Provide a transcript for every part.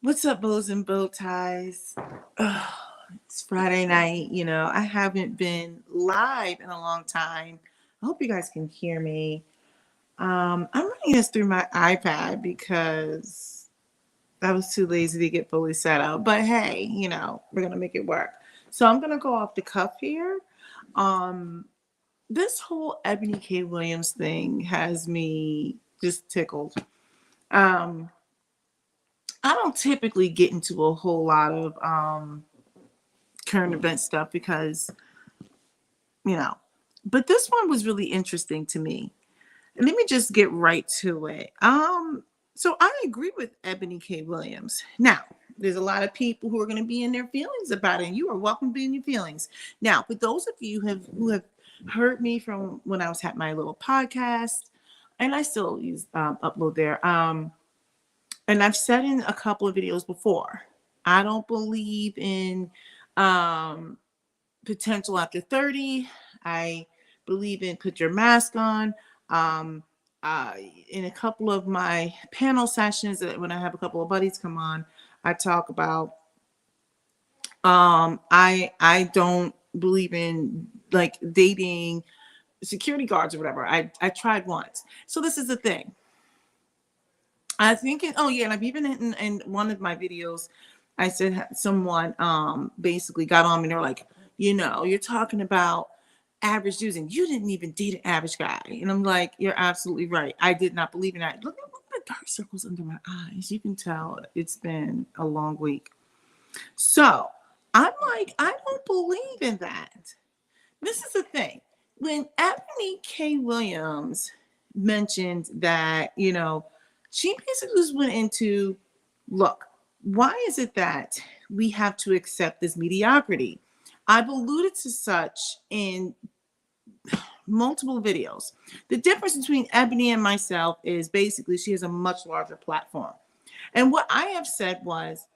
What's up, bows and bow ties? Ugh, it's Friday night. I haven't been live in a long time. I hope you guys can hear me. I'm running this through my iPad because I was too lazy to get fully set up. But hey, we're gonna make it work. So I'm gonna go off the cuff here. Um, this whole Ebony K. Williams thing has me just tickled. Um, I don't typically get into a whole lot of current event stuff because, you know, but this one was really interesting to me. And let me just get right to it. So I agree with Ebony K. Williams. Now, there's a lot of people who are going to be in their feelings about it, and you are welcome to be in your feelings. Now, for those of you who have heard me from when I was at my little podcast, and I still use upload there. And I've said in a couple of videos before, I don't believe in um, potential after 30. I believe in put your mask on. Um, uh, in a couple of my panel sessions, when I have a couple of buddies come on, I talk about I don't believe in like dating security guards or whatever. I tried once. So this is the thing. I think oh yeah, and I've even in one of my videos, I said someone basically got on me and they're like, you're talking about average dudes and you didn't even date an average guy. And I'm like, you're absolutely right. I did not believe in that. Look at the dark circles under my eyes. You can tell it's been a long week. So I'm like, I don't believe in that. This is the thing. When Ebony K. Williams mentioned that, she basically just went into, look, why is it that we have to accept this mediocrity? I've alluded to such in multiple videos. The difference between Ebony and myself is basically she has a much larger platform. And what I have said was,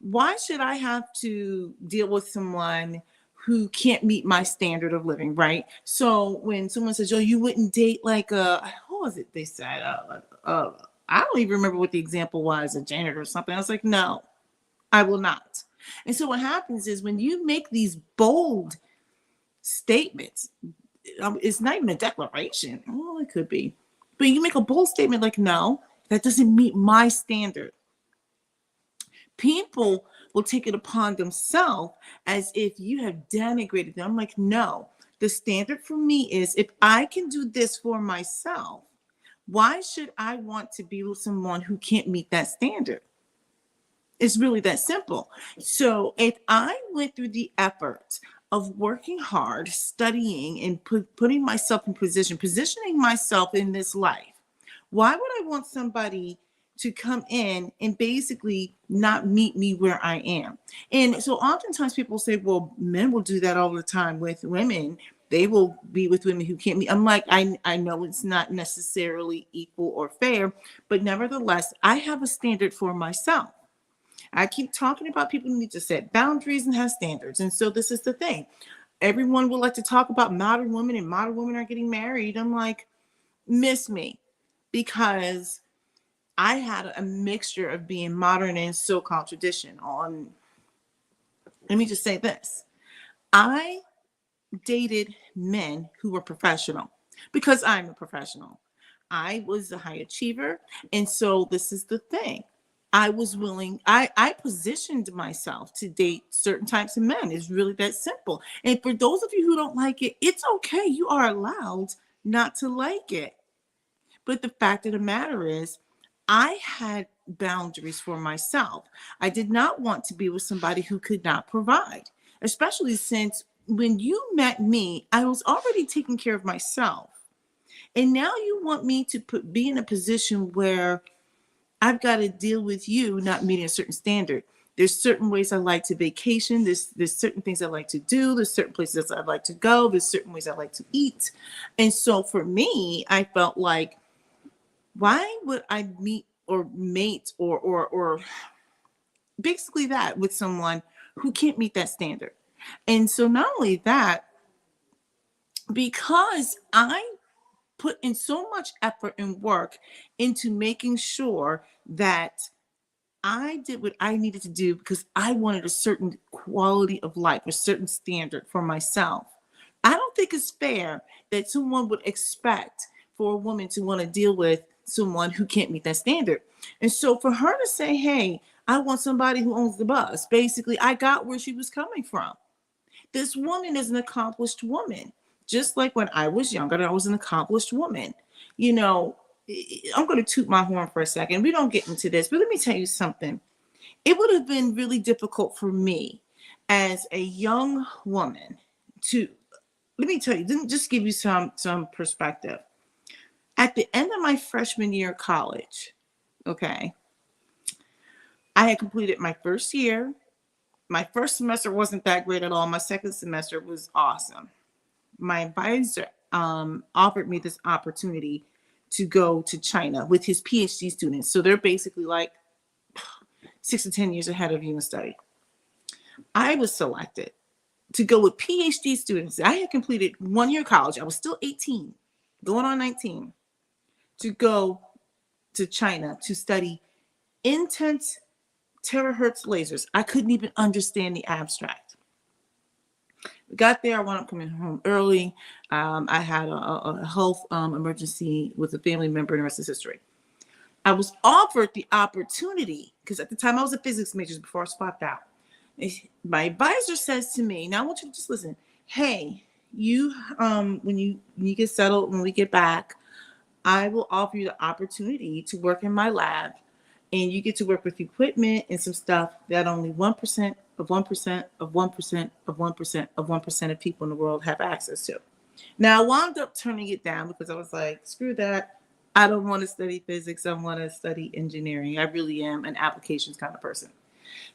why should I have to deal with someone who can't meet my standard of living, right? So when someone says, "Oh, you wouldn't date like what was it they said? I don't even remember what the example was, a janitor or something." I was like, "No, I will not." And so what happens is when you make these bold statements, it's not even a declaration. Well, it could be, but you make a bold statement like, "No, that doesn't meet my standard." People will take it upon themselves as if you have denigrated them. I'm like, no, the standard for me is if I can do this for myself, why should I want to be with someone who can't meet that standard? It's really that simple. So if I went through the effort of working hard, studying, and putting myself in positioning myself in this life, why would I want somebody to come in and basically not meet me where I am? And so oftentimes people say, well, men will do that all the time with women. They will be with women who can't meet. I'm like, I know it's not necessarily equal or fair, but nevertheless, I have a standard for myself. I keep talking about people who need to set boundaries and have standards. And so this is the thing. Everyone would like to talk about modern women and modern women are getting married. I'm like, miss me, because I had a mixture of being modern and so-called tradition on. Let me just say this. I dated men who were professional because I'm a professional. I was a high achiever. And so this is the thing. I was willing, I positioned myself to date certain types of men. It's really that simple. And for those of you who don't like it, it's okay. You are allowed not to like it. But the fact of the matter is, I had boundaries for myself. I did not want to be with somebody who could not provide, especially since when you met me, I was already taking care of myself. And now you want me to be in a position where I've got to deal with you not meeting a certain standard. There's certain ways I like to vacation. There's certain things I like to do. There's certain places I like to go. There's certain ways I like to eat. And so for me, I felt like, why would I meet or mate or basically that with someone who can't meet that standard? And so not only that, because I put in so much effort and work into making sure that I did what I needed to do because I wanted a certain quality of life, a certain standard for myself. I don't think it's fair that someone would expect for a woman to want to deal with someone who can't meet that standard. And so for her to say, hey, I want somebody who owns the bus, basically, I got where she was coming from. This woman is an accomplished woman. Just like when I was younger, I was an accomplished woman. You know, I'm going to toot my horn for a second. We don't get into this, but let me tell you something. It would have been really difficult for me as a young woman to, let me tell you, just give you some perspective. At the end of my freshman year of college, okay, I had completed my first year. My first semester wasn't that great at all. My second semester was awesome. My advisor offered me this opportunity to go to China with his PhD students. So they're basically like 6 to 10 years ahead of you in study. I was selected to go with PhD students. I had completed 1 year of college. I was still 18, going on 19, to go to China to study intense terahertz lasers. I couldn't even understand the abstract. We got there. I wound up coming home early. I had a health emergency with a family member, and the rest is history. I was offered the opportunity, because at the time I was a physics major before I swapped out. My advisor says to me, now I want you to just listen. Hey, you, when you get settled, when we get back, I will offer you the opportunity to work in my lab, and you get to work with equipment and some stuff that only 1% of 1% of 1% of 1% of 1% of people in the world have access to. Now I wound up turning it down because I was like, screw that. I don't want to study physics. I want to study engineering. I really am an applications kind of person.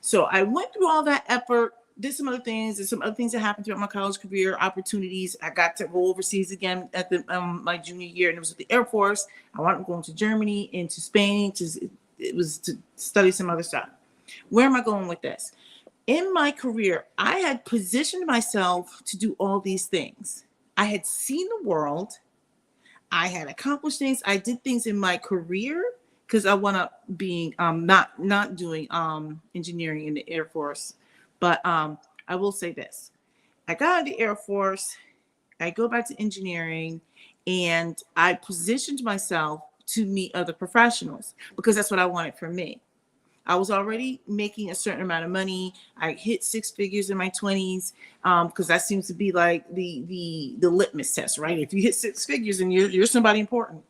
So I went through all that effort, did some other things, and some other things that happened throughout my college career, opportunities. I got to go overseas again at my junior year, and it was with the Air Force. I wanted to go into Germany, into Spain, it was to study some other stuff. Where am I going with this? In my career, I had positioned myself to do all these things. I had seen the world. I had accomplished things. I did things in my career because I wound up being not doing engineering in the Air Force. But I will say this. I got out of the Air Force. I go back to engineering, and I positioned myself to meet other professionals because that's what I wanted for me. I was already making a certain amount of money. I hit 6 figures in my 20s because that seems to be like the litmus test, right? If you hit 6 figures and you're somebody important.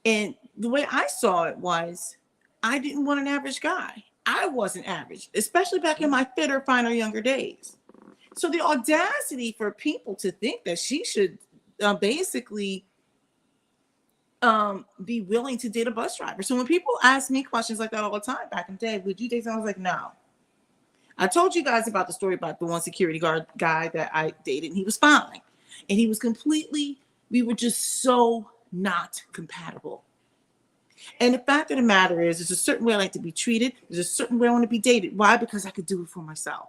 And the way I saw it was, I didn't want an average guy. I wasn't average, especially back in my fitter, finer, younger days. So the audacity for people to think that she should basically be willing to date a bus driver. So when people ask me questions like that all the time back in the day, would you date someone? I was like, no. I told you guys about the story about the one security guard guy that I dated, and he was fine. And he was we were just so not compatible. And the fact of the matter is, there's a certain way I like to be treated. There's a certain way I want to be dated. Why? Because I could do it for myself.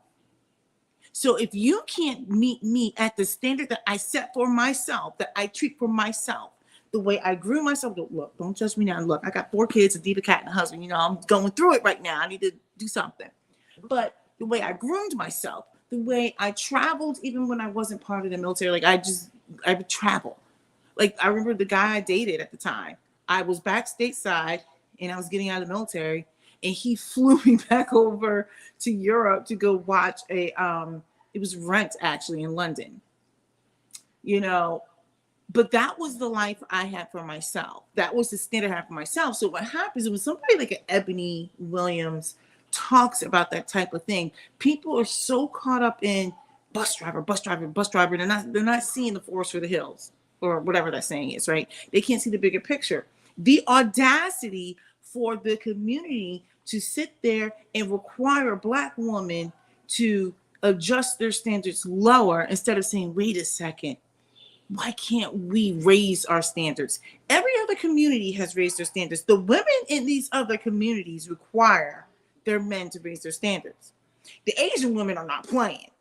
So if you can't meet me at the standard that I set for myself, that I treat for myself, the way I grew myself, look, don't judge me now. Look, I got 4 kids, a diva cat, and a husband. You know, I'm going through it right now. I need to do something. But the way I groomed myself, the way I traveled, even when I wasn't part of the military, like I would travel. Like I remember the guy I dated at the time. I was back stateside and I was getting out of the military, and he flew me back over to Europe to go watch it was Rent actually in London. You know, but that was the life I had for myself. That was the standard I had for myself. So what happens is when somebody like an Ebony Williams talks about that type of thing, people are so caught up in bus driver, bus driver, bus driver. They're not seeing the forest for the hills, or whatever that saying is, right? They can't see the bigger picture. The audacity for the community to sit there and require a Black woman to adjust their standards lower instead of saying, wait a second, why can't we raise our standards? Every other community has raised their standards. The women in these other communities require their men to raise their standards. The Asian women are not playing.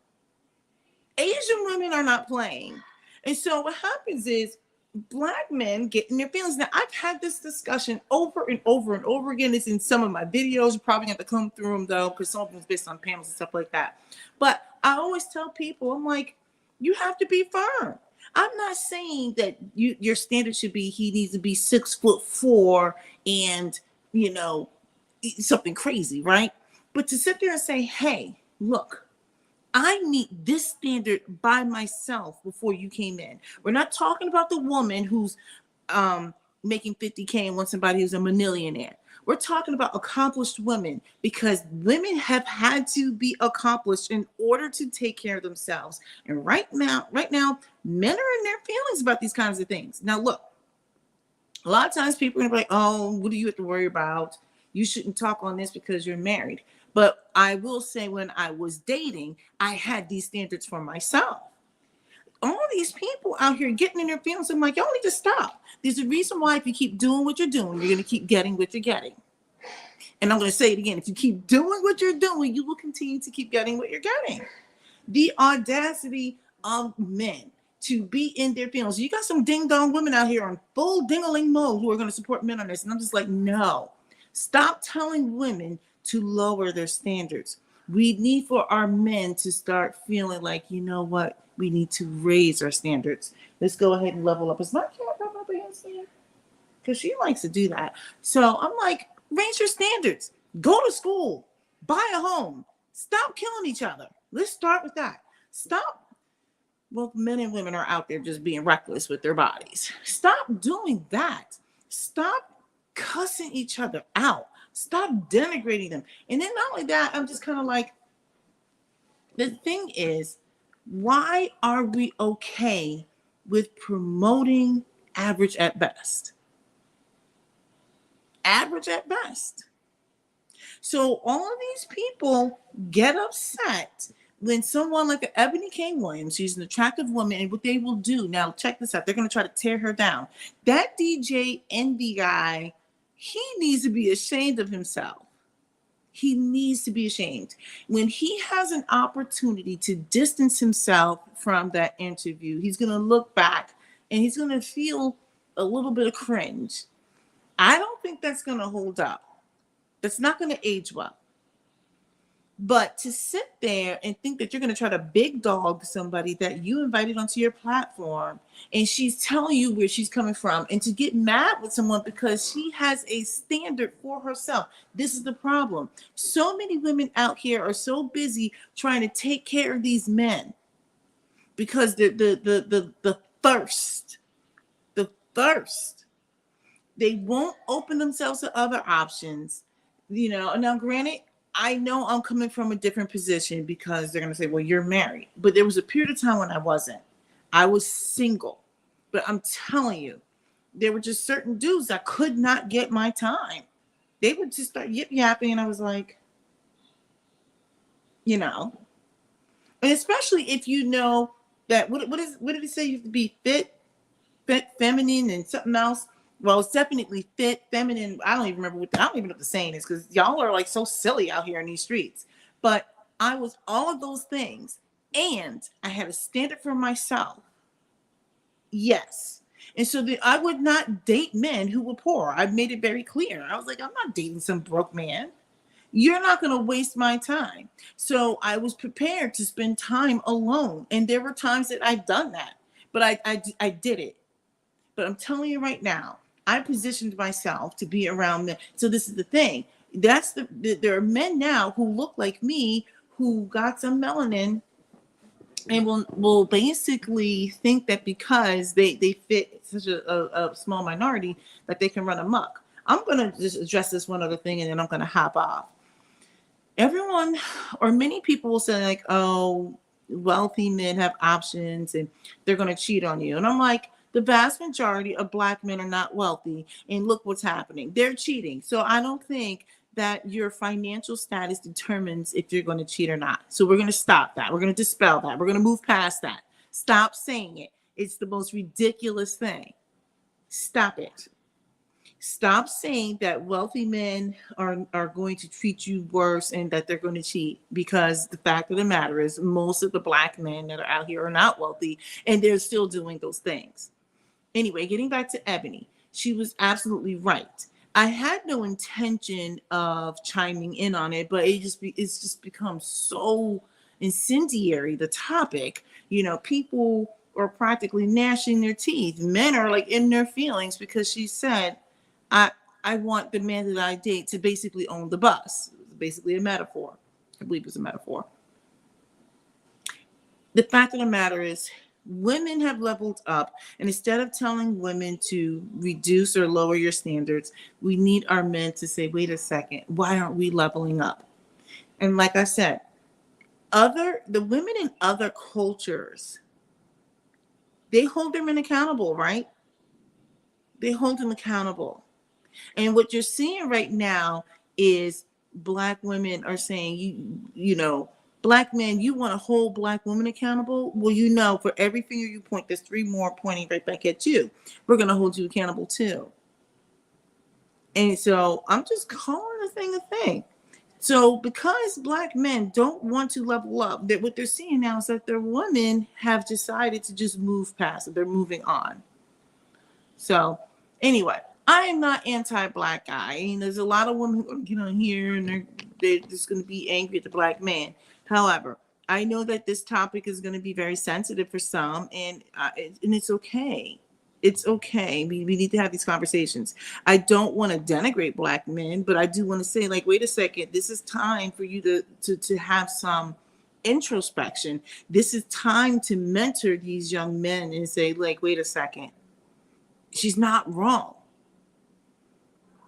Asian women are not playing. And so what happens is Black men get in their feelings. Now, I've had this discussion over and over and over again. It's in some of my videos. You probably have to come through them though, because some of them is based on panels and stuff like that. But I always tell people, I'm like, you have to be firm. I'm not saying that your standard should be he needs to be 6'4" and something crazy, right? But to sit there and say, hey, look, I meet this standard by myself before you came in. We're not talking about the woman who's making 50K and wants somebody who's a millionaire. We're talking about accomplished women, because women have had to be accomplished in order to take care of themselves. And right now, men are in their feelings about these kinds of things. Now, look, a lot of times people are gonna be like, oh, what do you have to worry about? You shouldn't talk on this because you're married. But I will say, when I was dating, I had these standards for myself. All these people out here getting in their feelings, I'm like, y'all need to stop. There's a reason why if you keep doing what you're doing, you're going to keep getting what you're getting. And I'm going to say it again. If you keep doing what you're doing, you will continue to keep getting what you're getting. The audacity of men to be in their feelings. You got some ding-dong women out here on full ding-a-ling mode who are going to support men on this. And I'm just like, no. Stop telling women to lower their standards. We need for our men to start feeling like, you know what? We need to raise our standards. Let's go ahead and level up. Is my cat rubbing up against here? Because she likes to do that. So I'm like, raise your standards. Go to school. Buy a home. Stop killing each other. Let's start with that. Stop. Well, men and women are out there just being reckless with their bodies. Stop doing that. Stop cussing each other out. Stop denigrating them. And then not only that, I'm just kind of like, the thing is, why are we okay with promoting average at best? Average at best. So all of these people get upset when someone like Ebony K. Williams, she's an attractive woman, and what they will do, now check this out, they're going to try to tear her down. That DJ Envy guy, he needs to be ashamed of himself. He needs to be ashamed. When he has an opportunity to distance himself from that interview, he's going to look back and he's going to feel a little bit of cringe. I don't think that's going to hold up. That's not going to age well. But to sit there and think that you're going to try to big dog somebody that you invited onto your platform, and she's telling you where she's coming from, and to get mad with someone because she has a standard for herself. This is the problem. So many women out here are so busy trying to take care of these men because the thirst. They won't open themselves to other options. Now granted, I know I'm coming from a different position because they're going to say, well, you're married. But there was a period of time when I wasn't. I was single. But I'm telling you, there were just certain dudes that could not get my time. They would just start yip-yapping, and I was like, and especially if you know that, what did he say? You have to be fit, feminine, and something else. Well, it's definitely fit, feminine. I don't even know what the saying is, because y'all are like so silly out here in these streets. But I was all of those things, and I had a standard for myself. Yes. And so I would not date men who were poor. I've made it very clear. I was like, I'm not dating some broke man. You're not going to waste my time. So I was prepared to spend time alone. And there were times that I've done that, but I did it. But I'm telling you right now, I positioned myself to be around men. So this is the thing. There are men now who look like me, who got some melanin, and will basically think that because they fit such a small minority that they can run amok. I'm going to just address this one other thing, and then I'm going to hop off. Everyone, or many people, will say like, oh, wealthy men have options and they're going to cheat on you. And I'm like, the vast majority of Black men are not wealthy, and look what's happening. They're cheating. So I don't think that your financial status determines if you're going to cheat or not. So we're going to stop that. We're going to dispel that. We're going to move past that. Stop saying it. It's the most ridiculous thing. Stop it. Stop saying that wealthy men are going to treat you worse and that they're going to cheat, because the fact of the matter is most of the Black men that are out here are not wealthy, and they're still doing those things. Anyway, getting back to Ebony, she was absolutely right. I had no intention of chiming in on it, but it's just become so incendiary, the topic. People are practically gnashing their teeth. Men are like in their feelings because she said, I I want the man that I date to basically own the bus. Basically a metaphor. I believe it's a metaphor. The fact of the matter is, women have leveled up, and instead of telling women to reduce or lower your standards, we need our men to say, wait a second, why aren't we leveling up? And like I said, the women in other cultures, they hold their men accountable, right? They hold them accountable. And what you're seeing right now is Black women are saying, Black men, you want to hold Black women accountable? Well, for every finger you point, there's three more pointing right back at you. We're going to hold you accountable too. And so I'm just calling the thing a thing. So because Black men don't want to level up, that what they're seeing now is that their women have decided to just move past it. They're moving on. So anyway, I am not anti-Black guy. There's a lot of women who get on here and they're just going to be angry at the Black man. However, I know that this topic is going to be very sensitive for some, and it's okay. It's okay. We need to have these conversations. I don't want to denigrate Black men, but I do want to say, like, wait a second. This is time for you to have some introspection. This is time to mentor these young men and say, like, wait a second. She's not wrong.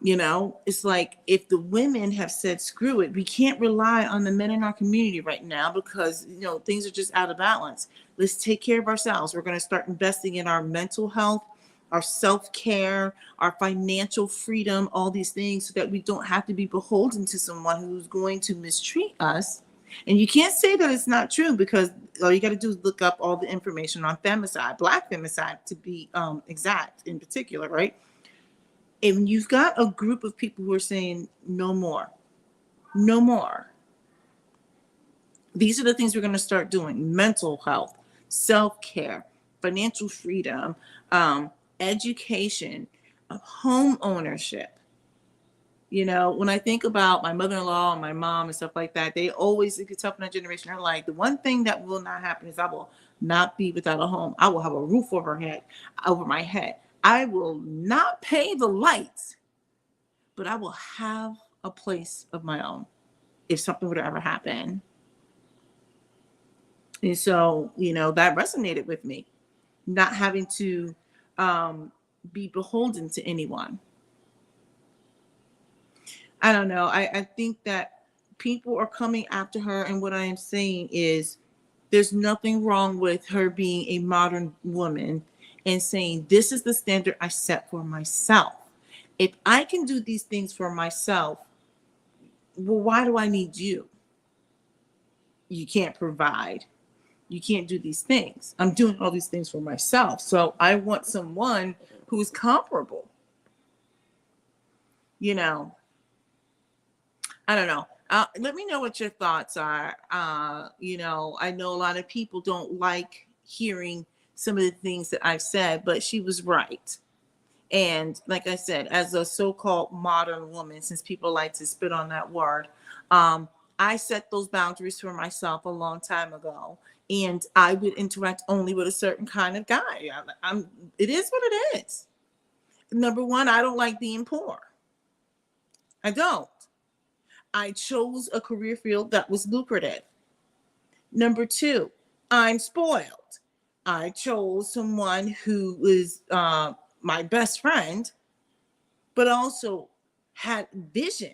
It's like if the women have said, screw it, we can't rely on the men in our community right now because, things are just out of balance. Let's take care of ourselves. We're going to start investing in our mental health, our self-care, our financial freedom, all these things so that we don't have to be beholden to someone who's going to mistreat us. And you can't say that it's not true because all you got to do is look up all the information on femicide, Black femicide to be exact in particular, right? And you've got a group of people who are saying no more, no more. These are the things we're going to start doing: mental health, self-care, financial freedom, education, home ownership. When I think about my mother-in-law and my mom and stuff like that, they always, it's tough in that generation. They're like, the one thing that will not happen is I will not be without a home. I will have a roof over my head. I will not pay the lights, but I will have a place of my own if something were to ever happen. And so, that resonated with me, not having to be beholden to anyone. I don't know. I think that people are coming after her. And what I am saying is there's nothing wrong with her being a modern woman and saying, this is the standard I set for myself. If I can do these things for myself, well, why do I need you? You can't provide. You can't do these things. I'm doing all these things for myself. So I want someone who's comparable. I don't know. Let me know what your thoughts are. I know a lot of people don't like hearing some of the things that I've said, but she was right. And like I said, as a so-called modern woman, since people like to spit on that word, I set those boundaries for myself a long time ago. And I would interact only with a certain kind of guy. It is what it is. Number one, I don't like being poor. I don't. I chose a career field that was lucrative. Number two, I'm spoiled. I chose someone who was my best friend, but also had vision.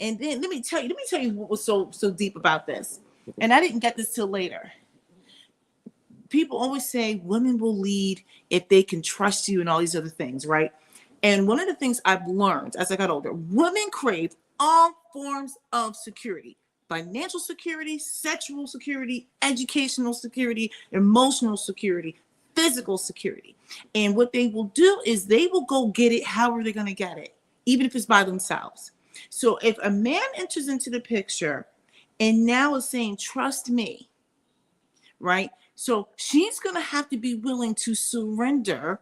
And then let me tell you what was so deep about this. And I didn't get this till later. People always say women will lead if they can trust you and all these other things, right? And one of the things I've learned as I got older, women crave all forms of security: financial security, sexual security, educational security, emotional security, physical security. And what they will do is they will go get it however they're going to get it, even if it's by themselves. So if a man enters into the picture and now is saying, trust me, right? So she's going to have to be willing to surrender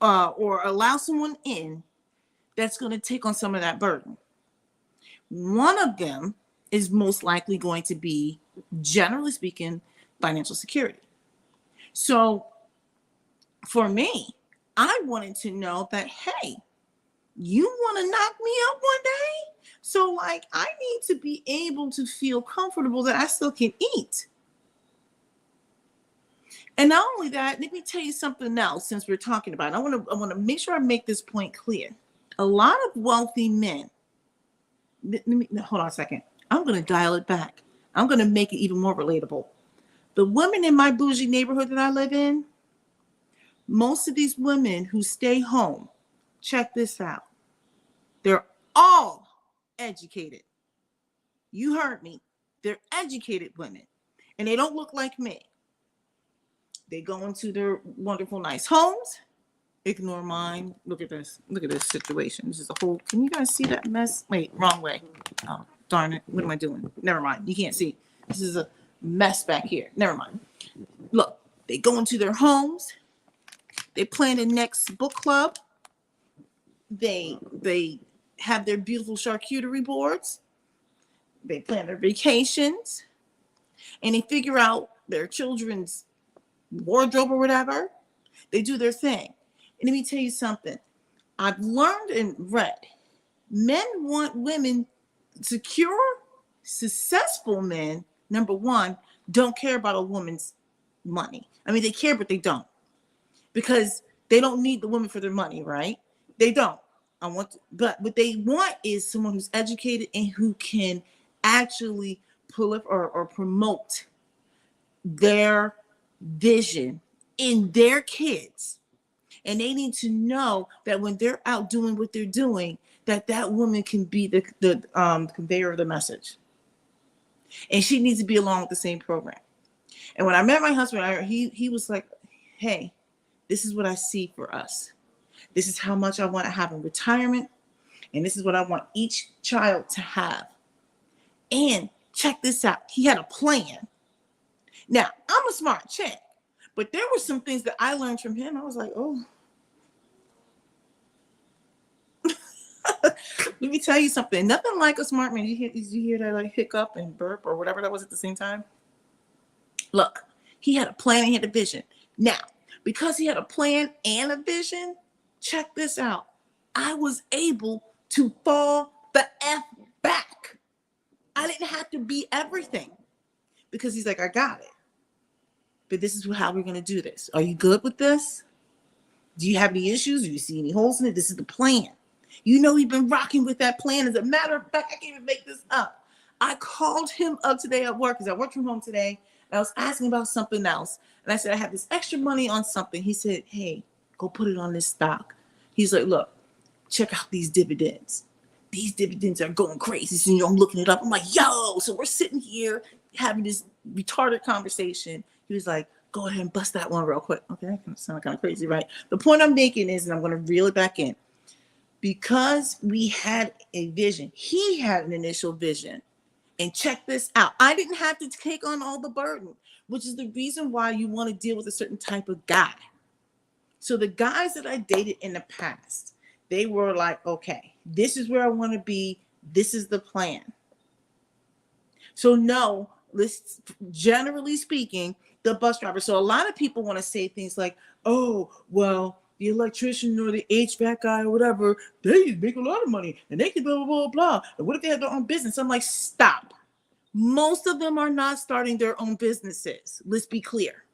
or allow someone in that's going to take on some of that burden. One of them is most likely going to be, generally speaking, financial security. So for me, I wanted to know that, hey, you want to knock me up one day? So like, I need to be able to feel comfortable that I still can eat. And not only that, let me tell you something else since we're talking about it. I want to make sure I make this point clear. A lot of wealthy men, hold on a second. I'm going to dial it back. I'm going to make it even more relatable. The women in my bougie neighborhood that I live in, most of these women who stay home, check this out. They're all educated. You heard me. They're educated women. And they don't look like me. They go into their wonderful, nice homes. Ignore mine. Look at this. Look at this situation. This is a whole. Can you guys see that mess? Wait, wrong way. Oh, darn it. What am I doing? Never mind. You can't see. This is a mess back here. Never mind. Look, they go into their homes. They plan the next book club. They have their beautiful charcuterie boards. They plan their vacations. And they figure out their children's wardrobe or whatever. They do their thing. And let me tell you something. I've learned and read, men want women secure, successful men, number one, don't care about a woman's money. I mean, they care, but they don't. Because they don't need the woman for their money, right? They don't. But what they want is someone who's educated and who can actually pull up or promote their vision in their kids. And they need to know that when they're out doing what they're doing, that woman can be the conveyor of the message. And she needs to be along with the same program. And when I met my husband, he was like, hey, this is what I see for us. This is how much I want to have in retirement. And this is what I want each child to have. And check this out. He had a plan. Now, I'm a smart chick, but there were some things that I learned from him. I was like, oh. Let me tell you something. Nothing like a smart man. Did you hear that like hiccup and burp or whatever that was at the same time? Look, he had a plan and he had a vision. Now, because he had a plan and a vision, check this out. I was able to fall the F back. I didn't have to be everything because he's like, I got it. But this is how we're going to do this. Are you good with this? Do you have any issues? Do you see any holes in it? This is the plan. You know, he's been rocking with that plan. As a matter of fact, I can't even make this up. I called him up today at work because I work from home today. And I was asking about something else. And I said, I have this extra money on something. He said, hey, go put it on this stock. He's like, look, check out these dividends. These dividends are going crazy. So, you know, I'm looking it up. I'm like, yo. So we're sitting here having this retarded conversation. He was like, go ahead and bust that one real quick. Okay, that can sound kind of crazy, right? The point I'm making is, and I'm going to reel it back in, because we had a vision. He had an initial vision. And check this out. I didn't have to take on all the burden, which is the reason why you want to deal with a certain type of guy. So the guys that I dated in the past, they were like, okay, this is where I want to be. This is the plan. So no, generally speaking, the bus driver. So a lot of people want to say things like, oh, well, the electrician or the HVAC guy or whatever, they make a lot of money and they can blah, blah, blah, blah. And what if they have their own business? I'm like, stop. Most of them are not starting their own businesses. Let's be clear.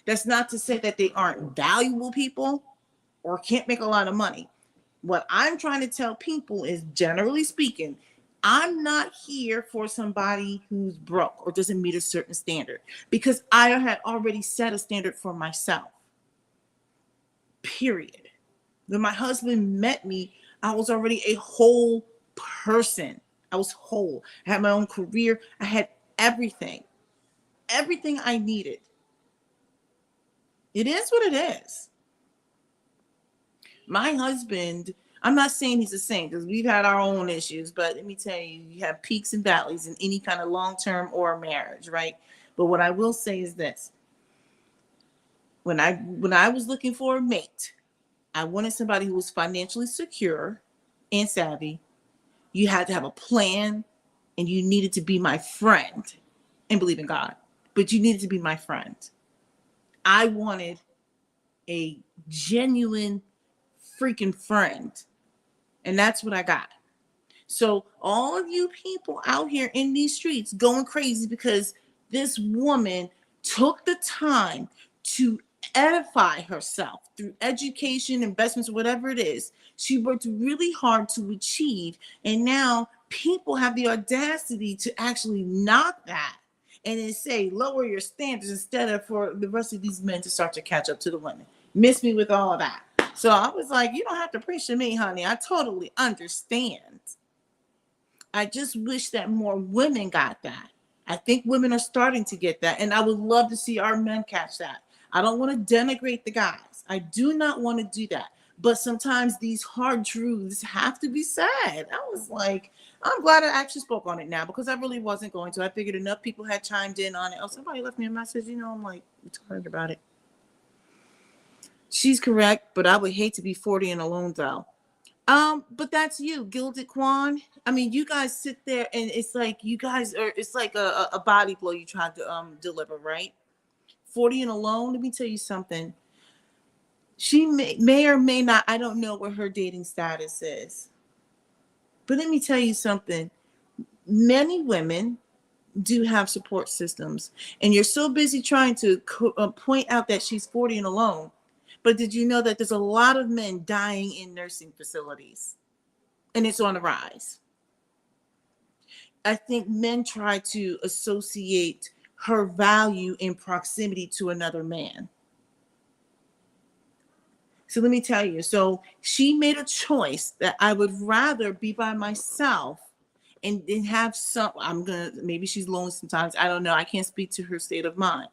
That's not to say that they aren't valuable people or can't make a lot of money. What I'm trying to tell people is, generally speaking, I'm not here for somebody who's broke or doesn't meet a certain standard, because I had already set a standard for myself. Period. When my husband met me, I was already a whole person. I was whole. I had my own career. I had everything I needed. It is what it is. My husband, I'm not saying he's the same because we've had our own issues, but let me tell you, you have peaks and valleys in any kind of long-term or marriage, right? But what I will say is this. When I was looking for a mate, I wanted somebody who was financially secure and savvy. You had to have a plan, and you needed to be my friend and believe in God, but you needed to be my friend. I wanted a genuine freaking friend, and that's what I got. So all of you people out here in these streets going crazy because this woman took the time to edify herself through education, investments, whatever it is. She worked really hard to achieve, and now people have the audacity to actually knock that and then say lower your standards instead of for the rest of these men to start to catch up to the women. Miss me with all of that. So I was like, you don't have to preach to me, honey. I totally understand. I just wish that more women got that. I think women are starting to get that, and I would love to see our men catch that. I don't want to denigrate the guys. I do not want to do that. But sometimes these hard truths have to be said. I was like, I'm glad I actually spoke on it now because I really wasn't going to. I figured enough people had chimed in on it. Oh, somebody left me a message. I'm like, I'm tired about it. She's correct, but I would hate to be 40 and alone though. But that's you, Gilded Quan. I mean, you guys sit there and it's like you guys are, it's like a body blow you tried to deliver, right? 40 and alone, let me tell you something. She may or may not, I don't know what her dating status is. But let me tell you something. Many women do have support systems, and you're so busy trying to point out that she's 40 and alone. But did you know that there's a lot of men dying in nursing facilities? And it's on the rise. I think men try to associate her value in proximity to another man. So let me tell you. So she made a choice that I would rather be by myself and have some, maybe she's lonely sometimes. I don't know. I can't speak to her state of mind.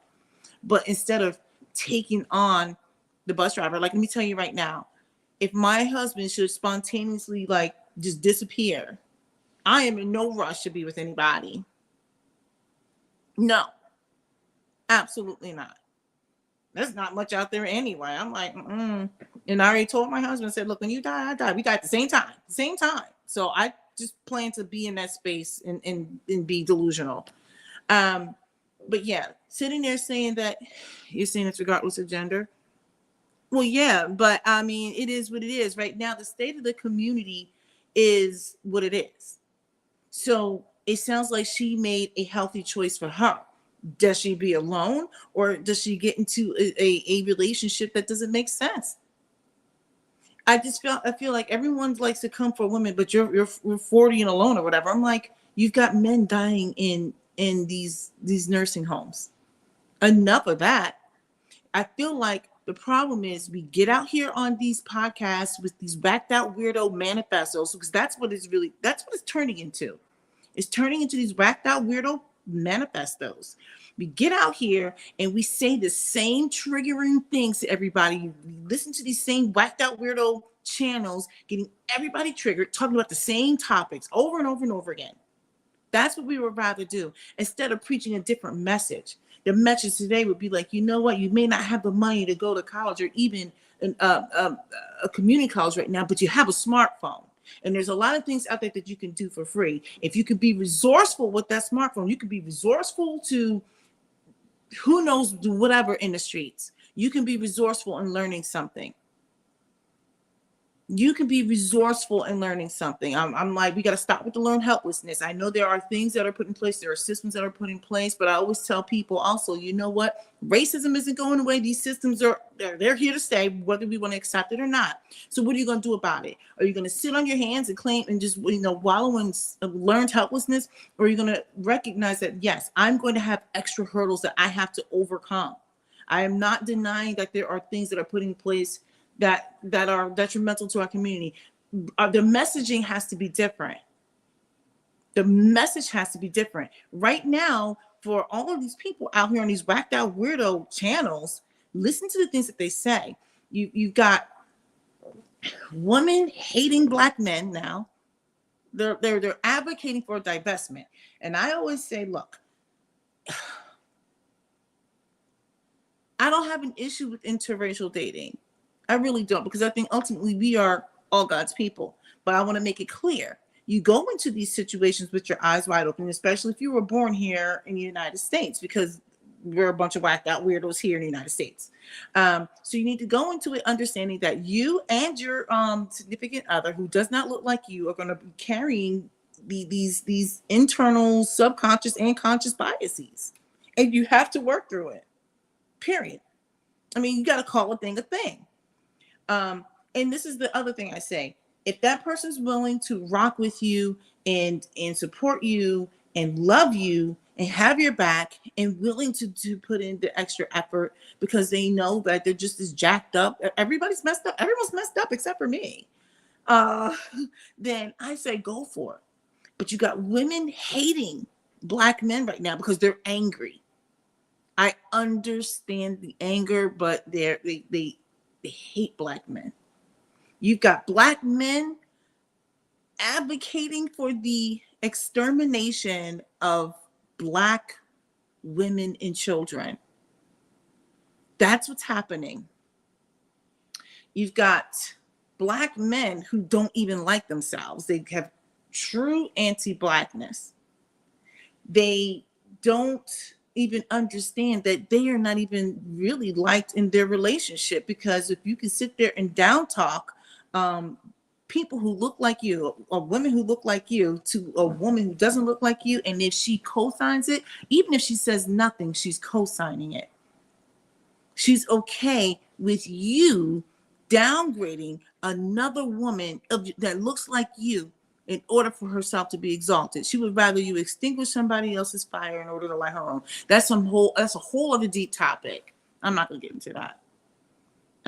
But instead of taking on the bus driver, like, let me tell you right now, if my husband should spontaneously like just disappear, I am in no rush to be with anybody. No, absolutely not. There's not much out there anyway. I'm like, and I already told my husband, said, look, when you die, I die. We die at the same time, So I just plan to be in that space and be delusional. But yeah, sitting there saying that you're saying it's regardless of gender. Well, yeah, but I mean, it is what it is. Right now, the state of the community is what it is. So it sounds like she made a healthy choice for her. Does she be alone, or does she get into a relationship that doesn't make sense? I feel like everyone likes to come for women, but you're 40 and alone or whatever. I'm like, you've got men dying in these nursing homes. Enough of that. I feel like the problem is we get out here on these podcasts with these backed out weirdo manifestos, because that's what it's turning into. It's turning into these whacked out weirdo manifestos. We get out here and we say the same triggering things to everybody. We listen to these same whacked out weirdo channels, getting everybody triggered, talking about the same topics over and over and over again. That's what we would rather do instead of preaching a different message. The message today would be like, you know what? You may not have the money to go to college or even a community college right now, but you have a smartphone. And there's a lot of things out there that you can do for free. If you could be resourceful with that smartphone, you could be resourceful to who knows, do whatever in the streets. You can be resourceful in learning something. You can be resourceful in learning something. I'm like, we got to stop with the learned helplessness. I know there are things that are put in place. There are systems that are put in place, but I always tell people also, you know what? Racism isn't going away. These systems they're here to stay, whether we want to accept it or not. So what are you going to do about it? Are you going to sit on your hands and claim and just, wallow in learned helplessness? Or are you going to recognize that, yes, I'm going to have extra hurdles that I have to overcome? I am not denying that there are things that are put in place that are detrimental to our community. The messaging has to be different. The message has to be different. Right now, for all of these people out here on these whacked out weirdo channels, listen to the things that they say. You've got women hating black men now. They're advocating for divestment. And I always say, look, I don't have an issue with interracial dating. I really don't, because I think ultimately we are all God's people. But I want to make it clear. You go into these situations with your eyes wide open, especially if you were born here in the United States, because we're a bunch of whacked out weirdos here in the United States. So you need to go into it understanding that you and your significant other who does not look like you are going to be carrying these internal subconscious and conscious biases. And you have to work through it, period. I mean, you got to call a thing a thing. And this is the other thing I say. If that person's willing to rock with you and support you and love you and have your back and willing to put in the extra effort because they know that they're just as jacked up. Everybody's messed up. Everyone's messed up except for me. Uh, then I say go for it. But you got women hating Black men right now because they're angry. I understand the anger, but they hate Black men. You've got Black men advocating for the extermination of Black women and children. That's what's happening. You've got Black men who don't even like themselves. They have true anti-Blackness. They don't even understand that they are not even really liked in their relationship, because if you can sit there and down talk people who look like you or women who look like you to a woman who doesn't look like you, and if she co-signs it, even if she says nothing, she's co-signing it. She's okay with you downgrading another woman that looks like you in order for herself to be exalted. She would rather you extinguish somebody else's fire in order to light her own. That's a whole other deep topic. I'm not gonna get into that.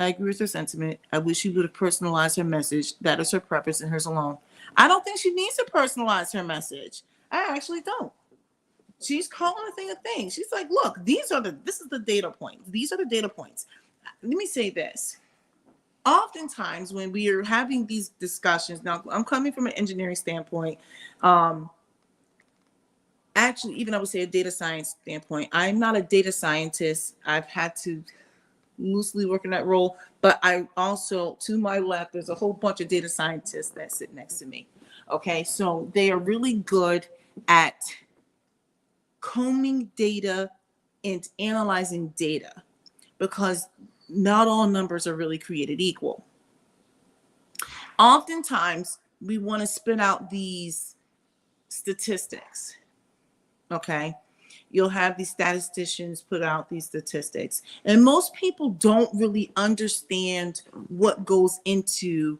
I agree with her sentiment. I wish she would have personalized her message. That is her preference and hers alone. I don't think she needs to personalize her message. I actually don't. She's calling a thing a thing. She's like, look, this is the data points. These are the data points. Let me say this. Oftentimes when we are having these discussions, now I'm coming from an engineering standpoint, actually, even I would say a data science standpoint. I'm not a data scientist. I've had to loosely work in that role, but I also, to my left, there's a whole bunch of data scientists that sit next to me. Okay, so they are really good at combing data and analyzing data, because not all numbers are really created equal. Oftentimes, we want to spit out these statistics. Okay, you'll have these statisticians put out these statistics, and most people don't really understand what goes into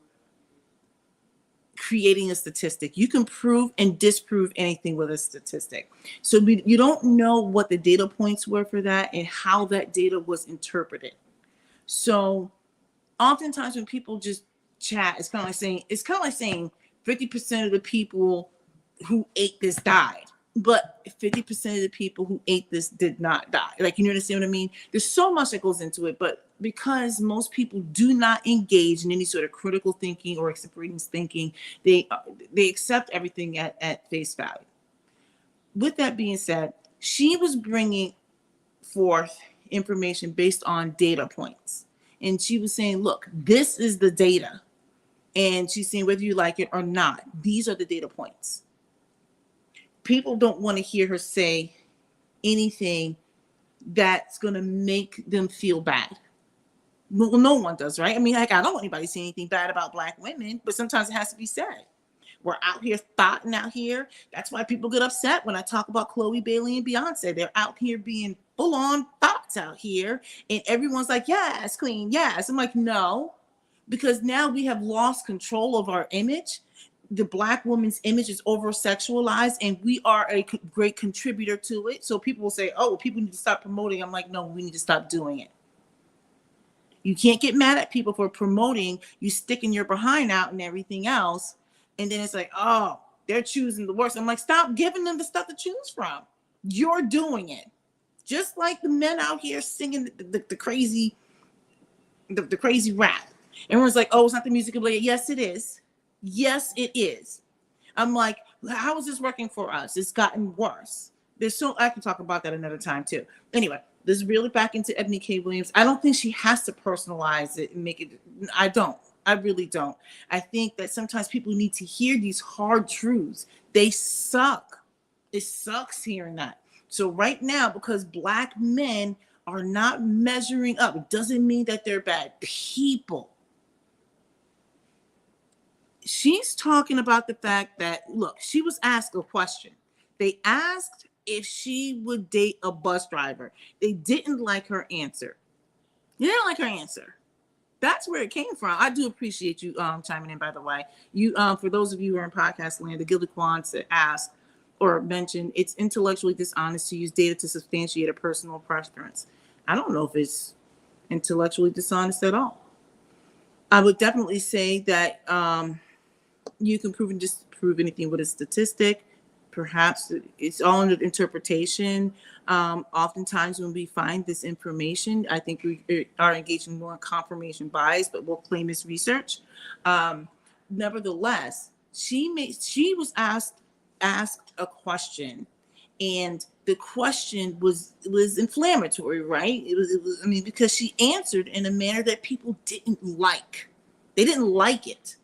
creating a statistic. You can prove and disprove anything with a statistic. So you don't know what the data points were for that and how that data was interpreted. So oftentimes when people just chat, it's kind of like saying 50% of the people who ate this died, but 50% of the people who ate this did not die. Like, you understand what I mean? There's so much that goes into it, but because most people do not engage in any sort of critical thinking or extemporaneous thinking, they accept everything at face value. With that being said, she was bringing forth information based on data points. And she was saying, look, this is the data. And she's saying, whether you like it or not, these are the data points. People don't want to hear her say anything that's going to make them feel bad. Well, no one does, right? I mean, like, I don't want anybody to say anything bad about Black women, but sometimes it has to be said. We're out here thoughting out here. That's why people get upset when I talk about Chloe Bailey and Beyonce. They're out here being full on thoughts out here. And everyone's like, yes, queen, yes. I'm like, no, because now we have lost control of our image. The Black woman's image is over sexualized, and we are a great contributor to it. So people will say, oh, people need to stop promoting. I'm like, no, we need to stop doing it. You can't get mad at people for promoting, you sticking your behind out and everything else. And then it's like, oh, they're choosing the worst. I'm like, stop giving them the stuff to choose from. You're doing it. Just like the men out here singing the crazy rap. Everyone's like, oh, it's not the music of Blade. Yes, it is. Yes, it is. I'm like, how is this working for us? It's gotten worse. I can talk about that another time too. Anyway, let's reel it back into Ebony K. Williams. I don't think she has to personalize it and make it. I don't. I really don't. I think that sometimes people need to hear these hard truths. They suck. It sucks hearing that. So right now, because Black men are not measuring up, it doesn't mean that they're bad people. She's talking about the fact that, look, she was asked a question. They asked if she would date a bus driver. They didn't like her answer. They didn't like her answer. That's where it came from. I do appreciate you chiming in, by the way. You, for those of you who are in podcast land, the Gilded Quans asked or mentioned it's intellectually dishonest to use data to substantiate a personal preference. I don't know if it's intellectually dishonest at all. I would definitely say that you can prove and disprove anything with a statistic. Perhaps it's all under interpretation. Oftentimes when we find this information, I think we are engaging more in confirmation bias, but we'll claim it's research. Nevertheless, she was asked a question, and the question was inflammatory, right? It was, I mean, because she answered in a manner that people didn't like. They didn't like it.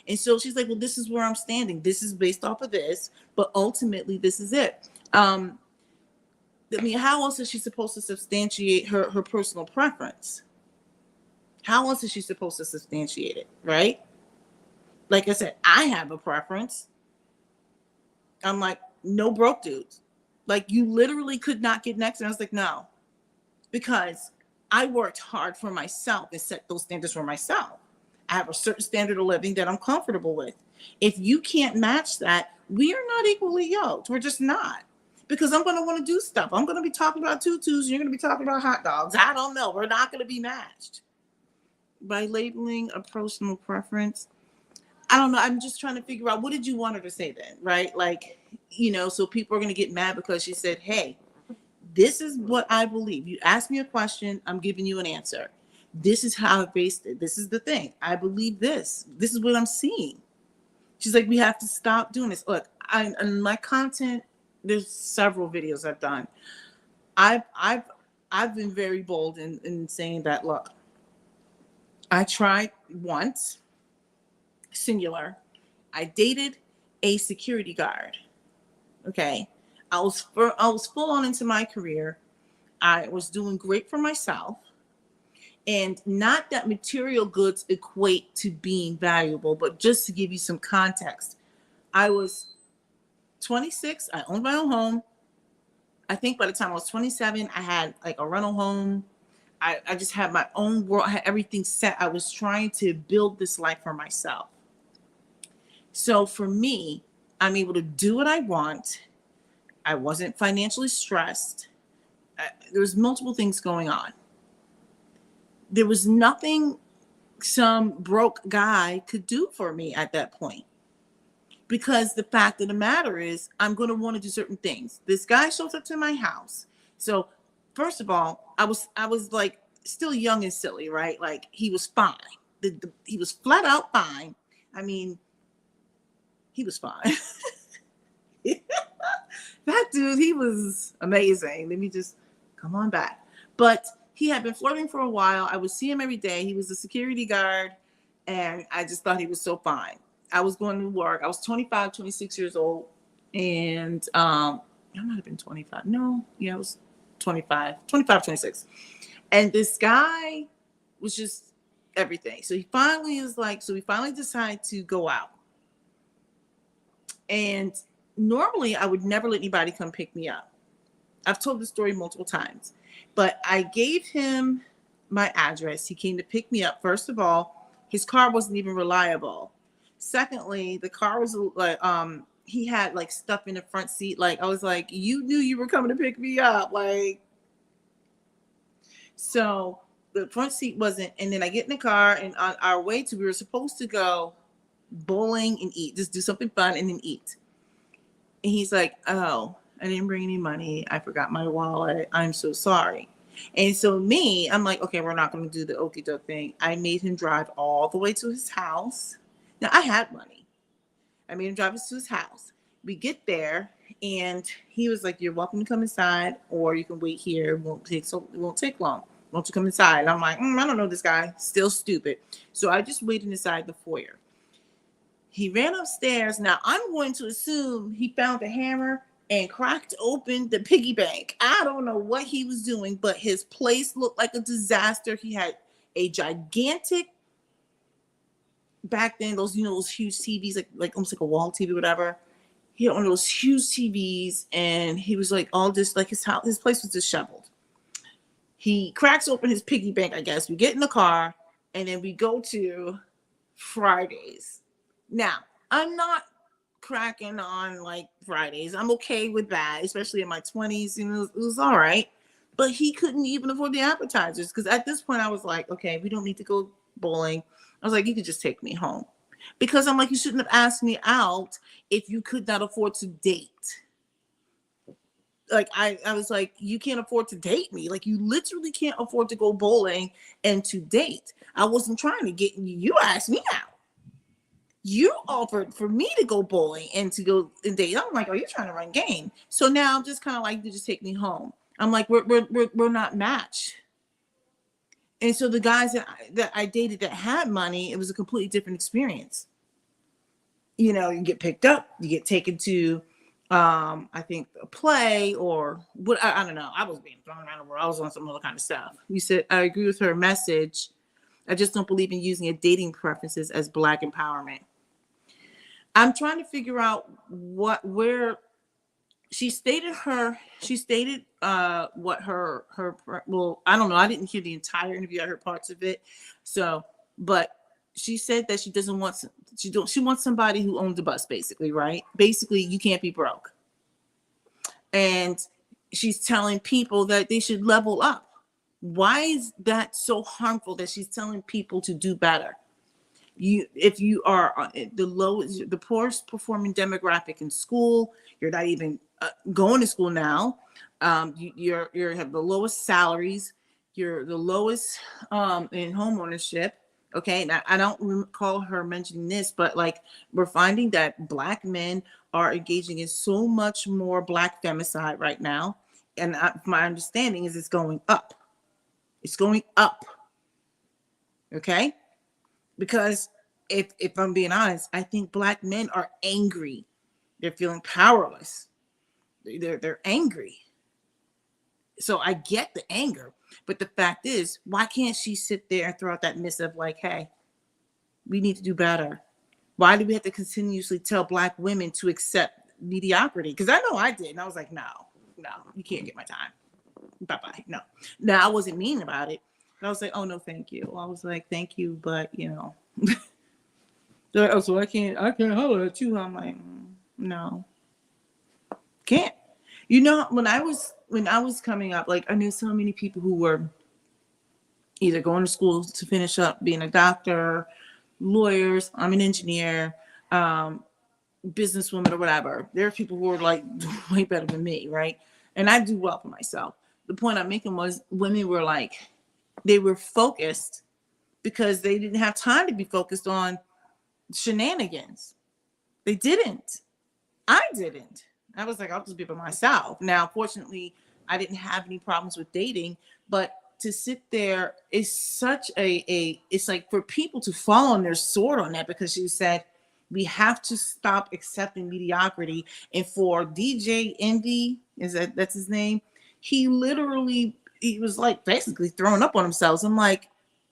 And so she's like, well, this is where I'm standing. This is based off of this, but ultimately this is it. I mean, how else is she supposed to substantiate her personal preference? How else is she supposed to substantiate it, right? Like I said, I have a preference. I'm like, no broke dudes. Like, you literally could not get next. And I was like, no, because I worked hard for myself and set those standards for myself. I have a certain standard of living that I'm comfortable with. If you can't match that, we are not equally yoked. We're just not. Because I'm going to want to do stuff. I'm going to be talking about tutus. You're going to be talking about hot dogs. I don't know. We're not going to be matched. By labeling a personal preference, I don't know. I'm just trying to figure out, what did you want her to say then, right? Like, you know, so people are going to get mad because she said, hey, this is what I believe. You ask me a question, I'm giving you an answer. This is how I based it. This is the thing. I believe this. This is what I'm seeing. She's like, we have to stop doing this. Look, in my content, there's several videos I've done. I've been very bold in saying that, look, I tried once, singular. I dated a security guard. Okay. I was full on into my career. I was doing great for myself. And not that material goods equate to being valuable, but just to give you some context, I was 26. I owned my own home. I think by the time I was 27, I had like a rental home. I just had my own world. I had everything set. I was trying to build this life for myself. So for me, I'm able to do what I want. I wasn't financially stressed. There was multiple things going on. There was nothing some broke guy could do for me at that point. Because the fact of the matter is, I'm going to want to do certain things. This guy shows up to my house. So first of all, I was like still young and silly, right? Like, he was fine. He was flat out fine. I mean, he was fine. That dude, he was amazing. Let me just come on back. But he had been flirting for a while. I would see him every day. He was a security guard, and I just thought he was so fine. I was going to work. I was 25, 26 years old, and I might have been 25. No, yeah, I was 25, 26. And this guy was just everything. So we finally decided to go out. And normally I would never let anybody come pick me up. I've told this story multiple times, but I gave him my address. He came to pick me up. First of all, his car wasn't even reliable. Secondly, the car was like, he had like stuff in the front seat. Like, I was like, you knew you were coming to pick me up. Like, so the front seat wasn't, and then I get in the car, and on our way we were supposed to go bowling and eat, just do something fun and then eat. And he's like, oh, I didn't bring any money. I forgot my wallet. I'm so sorry. And so I'm like, okay, we're not going to do the okie doke thing. I made him drive all the way to his house. Now, I had money. I made him drive us to his house. we get there, and he was like, "You're welcome to come inside, or you can wait here. It won't take long. Won't you come inside?" And I'm like, I don't know this guy. Still stupid. So I just waited inside the foyer. He ran upstairs. Now I'm going to assume he found a hammer and cracked open the piggy bank. I don't know what he was doing, but his place looked like a disaster. He had a gigantic, back then, those huge TVs, like almost like a wall TV, whatever. He had one of those huge TVs, and he was like all this, like his place was disheveled. He cracks open his piggy bank, I guess. We get in the car, and then we go to Fridays. Now, I'm not cracking on like Fridays. I'm okay with that, especially in my 20s. It was all right. But he couldn't even afford the appetizers, because at this point I was like, okay, we don't need to go bowling. I was like, you could just take me home. Because I'm like, you shouldn't have asked me out if you could not afford to date. Like I was like, you can't afford to date me. Like, you literally can't afford to go bowling and to date. I wasn't trying to get you. You asked me out. You offered for me to go bowling and to go and date. I'm like, are you trying to run game? So now I'm just kind of like, you just take me home. I'm like, we're not matched. And so the guys that I dated that had money, it was a completely different experience. You know, you get picked up, you get taken to, I think a play or what, I don't know. I was being thrown around the world. I was on some other kind of stuff. You said, I agree with her message. I just don't believe in using a dating preferences as Black empowerment. I'm trying to figure out where she stated what her well, I don't know, I didn't hear the entire interview. I heard parts of it. So, but she said that she wants somebody who owns the bus, basically, right? Basically, you can't be broke. And she's telling people that they should level up. Why is that so harmful that she's telling people to do better? If you are the poorest performing demographic in school, you're not even going to school now. You have the lowest salaries. You're the lowest in home ownership. Okay, now I don't recall her mentioning this, but like, we're finding that Black men are engaging in so much more Black femicide right now, and my understanding is it's going up. It's going up. Okay. Because if I'm being honest, I think Black men are angry. They're feeling powerless. They're angry. So I get the anger, but the fact is, why can't she sit there and throw out that missive like, hey, we need to do better? Why do we have to continuously tell Black women to accept mediocrity? Because I know I did, and I was like, no, you can't get my time. Bye-bye. No. Now, I wasn't mean about it. I was like, oh, no, thank you. I was like, thank you, but, you know. They're like, oh, so I can't holler at you. I'm like, no, can't. You know, when I was coming up, like, I knew so many people who were either going to school to finish up being a doctor, lawyers. I'm an engineer, businesswoman or whatever. There are people who are like way better than me, right? And I do well for myself. The point I'm making was, women were like, they were focused because they didn't have time to be focused on shenanigans. They didn't. I didn't. I was like, I'll just be by myself. Now, fortunately, I didn't have any problems with dating, but to sit there is such it's like for people to fall on their sword on that, because she said we have to stop accepting mediocrity. And for DJ Envy, that's his name, he was like basically throwing up on himself. I'm like,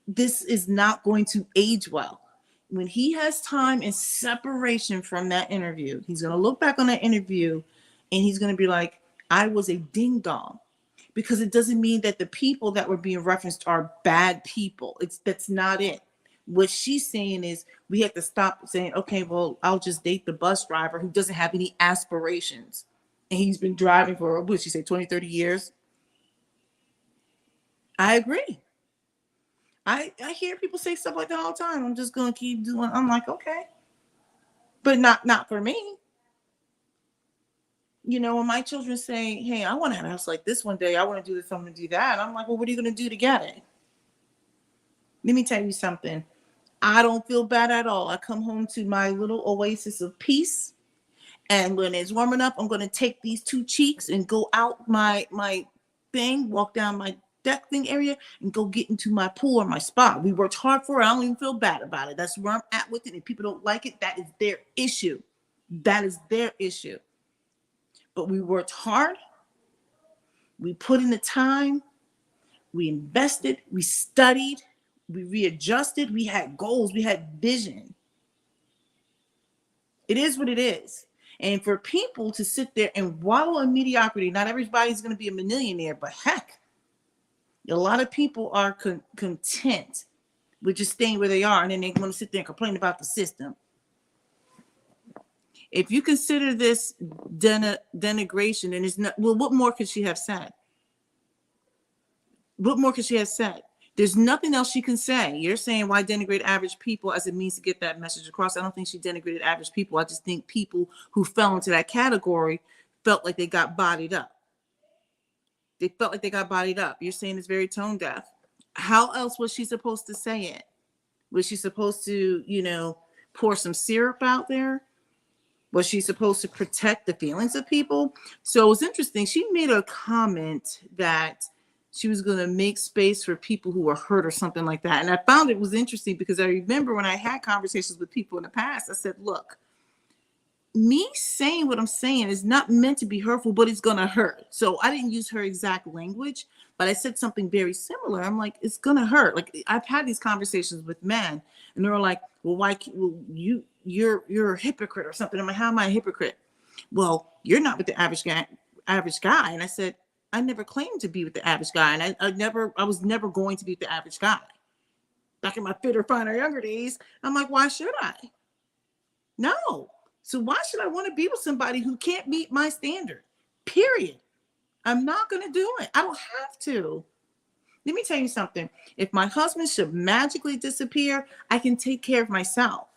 this is not going to age well. When he has time and separation from that interview, he's going to look back on that interview and he's going to be like, I was a ding dong. Because it doesn't mean that the people that were being referenced are bad people. That's not it. What she's saying is we have to stop saying, okay, well, I'll just date the bus driver who doesn't have any aspirations. And he's been driving for, what did she say, 20, 30 years? I agree. I hear people say stuff like that all the time. I'm just going to keep doing. I'm like, okay. But not for me. You know, when my children say, hey, I want to have a house like this one day, I want to do this, I want to do that. I'm like, well, what are you going to do to get it? Let me tell you something. I don't feel bad at all. I come home to my little oasis of peace, And when it's warming up, I'm going to take these two cheeks and go out my thing, walk down my deck thing area and go get into my pool or my spa. We worked hard for it. I don't even feel bad about it. That's where I'm at with it. If people don't like it, that is their issue. That is their issue. But we worked hard. We put in the time. We invested. We studied. We readjusted. We had goals. We had vision. It is what it is. And for people to sit there and wallow in mediocrity, not everybody's going to be a millionaire, but heck, a lot of people are content with just staying where they are, and then they want to sit there and complain about the system. If you consider this denigration, and it's not, well, what more could she have said? What more could she have said? There's nothing else she can say. You're saying why denigrate average people as a means to get that message across. I don't think she denigrated average people. I just think people who fell into that category felt like they got bodied up. They felt like they got bodied up. You're saying it's very tone deaf. How else was she supposed to say it? Was she supposed to, pour some syrup out there? Was she supposed to protect the feelings of people? So it was interesting. She made a comment that she was going to make space for people who were hurt or something like that. And I found it was interesting because I remember when I had conversations with people in the past, I said, look, me saying what I'm saying is not meant to be hurtful, but it's going to hurt. So I didn't use her exact language, but I said something very similar. I'm like, it's going to hurt. Like I've had these conversations with men and they're like, well, why? Well, you're a hypocrite or something. I'm like, how am I a hypocrite? Well, you're not with the average guy. And I said, I never claimed to be with the average guy. And I was never going to be with the average guy. Back in my fitter, finer, younger days, I'm like, why should I? No. So why should I want to be with somebody who can't meet my standard? Period. I'm not going to do it. I don't have to. Let me tell you something. If my husband should magically disappear, I can take care of myself.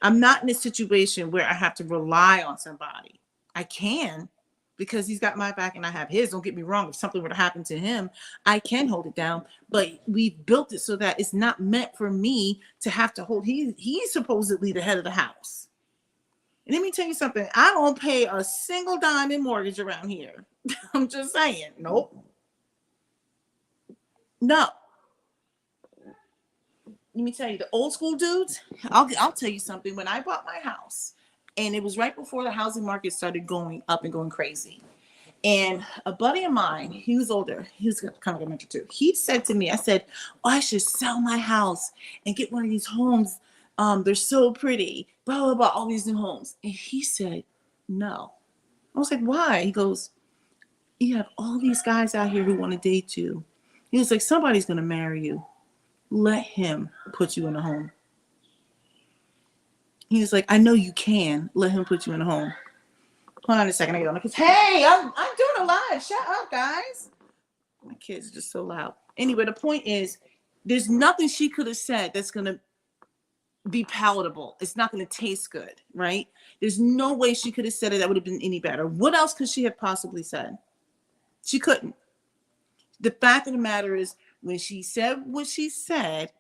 I'm not in a situation where I have to rely on somebody. I can because he's got my back and I have his. Don't get me wrong. If something were to happen to him, I can hold it down. But we've built it so that it's not meant for me to have to hold. He's supposedly the head of the house. And let me tell you something. I don't pay a single dime in mortgage around here. I'm just saying. Nope. No. Let me tell you, the old school dudes, I'll tell you something. When I bought my house, and it was right before the housing market started going up and going crazy. And a buddy of mine, he was older. He was kind of a mentor too. He said to me, I said, oh, I should sell my house and get one of these homes. They're so pretty, blah, blah, blah, all these new homes. And he said, no. I was like, why? He goes, you have all these guys out here who want to date you. He was like, somebody's going to marry you. Let him put you in a home. He was like, I know you can. Let him put you in a home. Hold on a second. I get on because hey, I'm doing a live. Shut up, guys. My kids are just so loud. Anyway, the point is, there's nothing she could have said that's gonna be palatable. It's not gonna taste good, right? There's no way she could have said it that would have been any better. What else could she have possibly said? She couldn't. The fact of the matter is, when she said what she said,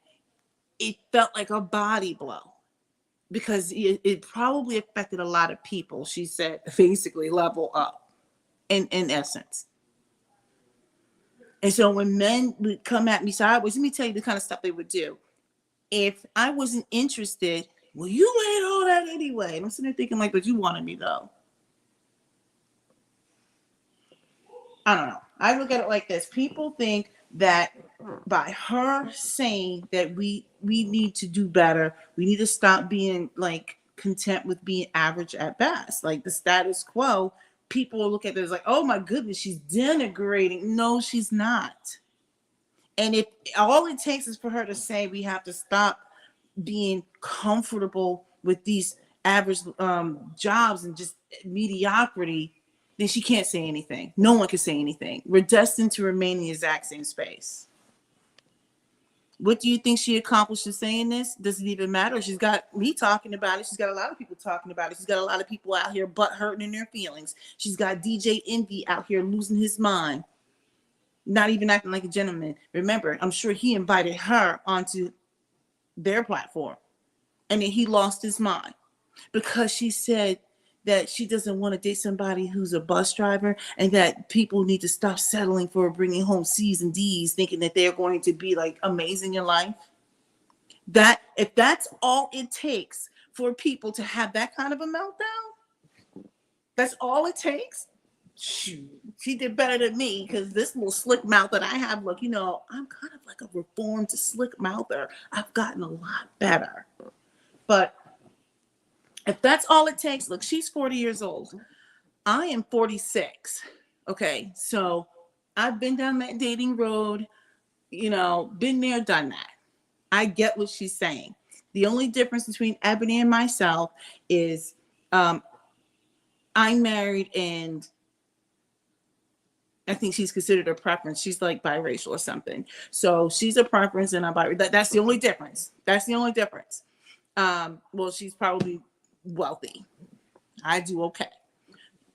it felt like a body blow. Because it probably affected a lot of people. She said, basically level up in essence. And so when men would come at me sideways, let me tell you the kind of stuff they would do. If I wasn't interested, well, you ain't all that anyway. And I'm sitting there thinking like, but you wanted me though. I don't know. I look at it like this. People think that by her saying that we need to do better, we need to stop being like content with being average at best, like the status quo. People look at it as like, oh my goodness, she's denigrating. No, she's not. And if all it takes is for her to say we have to stop being comfortable with these average jobs and just mediocrity, then she can't say anything. No one can say anything. We're destined to remain in the exact same space. What do you think she accomplished in saying this? Doesn't even matter. She's got me talking about it. She's got a lot of people talking about it. She's got a lot of people out here butt hurting in their feelings. She's got DJ Envy out here losing his mind, not even acting like a gentleman. Remember, I'm sure he invited her onto their platform. And then he lost his mind because she said that she doesn't want to date somebody who's a bus driver, and that people need to stop settling for bringing home C's and D's thinking that they're going to be like amazing in life. That if that's all it takes for people to have that kind of a meltdown, that's all it takes. Shoot, she did better than me, because this little slick mouth that I have, look, I'm kind of like a reformed slick mouther. I've gotten a lot better. But if that's all it takes, look, she's 40 years old. I am 46. Okay, so I've been down that dating road, been there, done that. I get what she's saying. The only difference between Ebony and myself is I'm married, and I think she's considered a preference. She's like biracial or something. So she's a preference and I'm biracial. That's the only difference. That's the only difference. Well, she's probably wealthy. I do okay.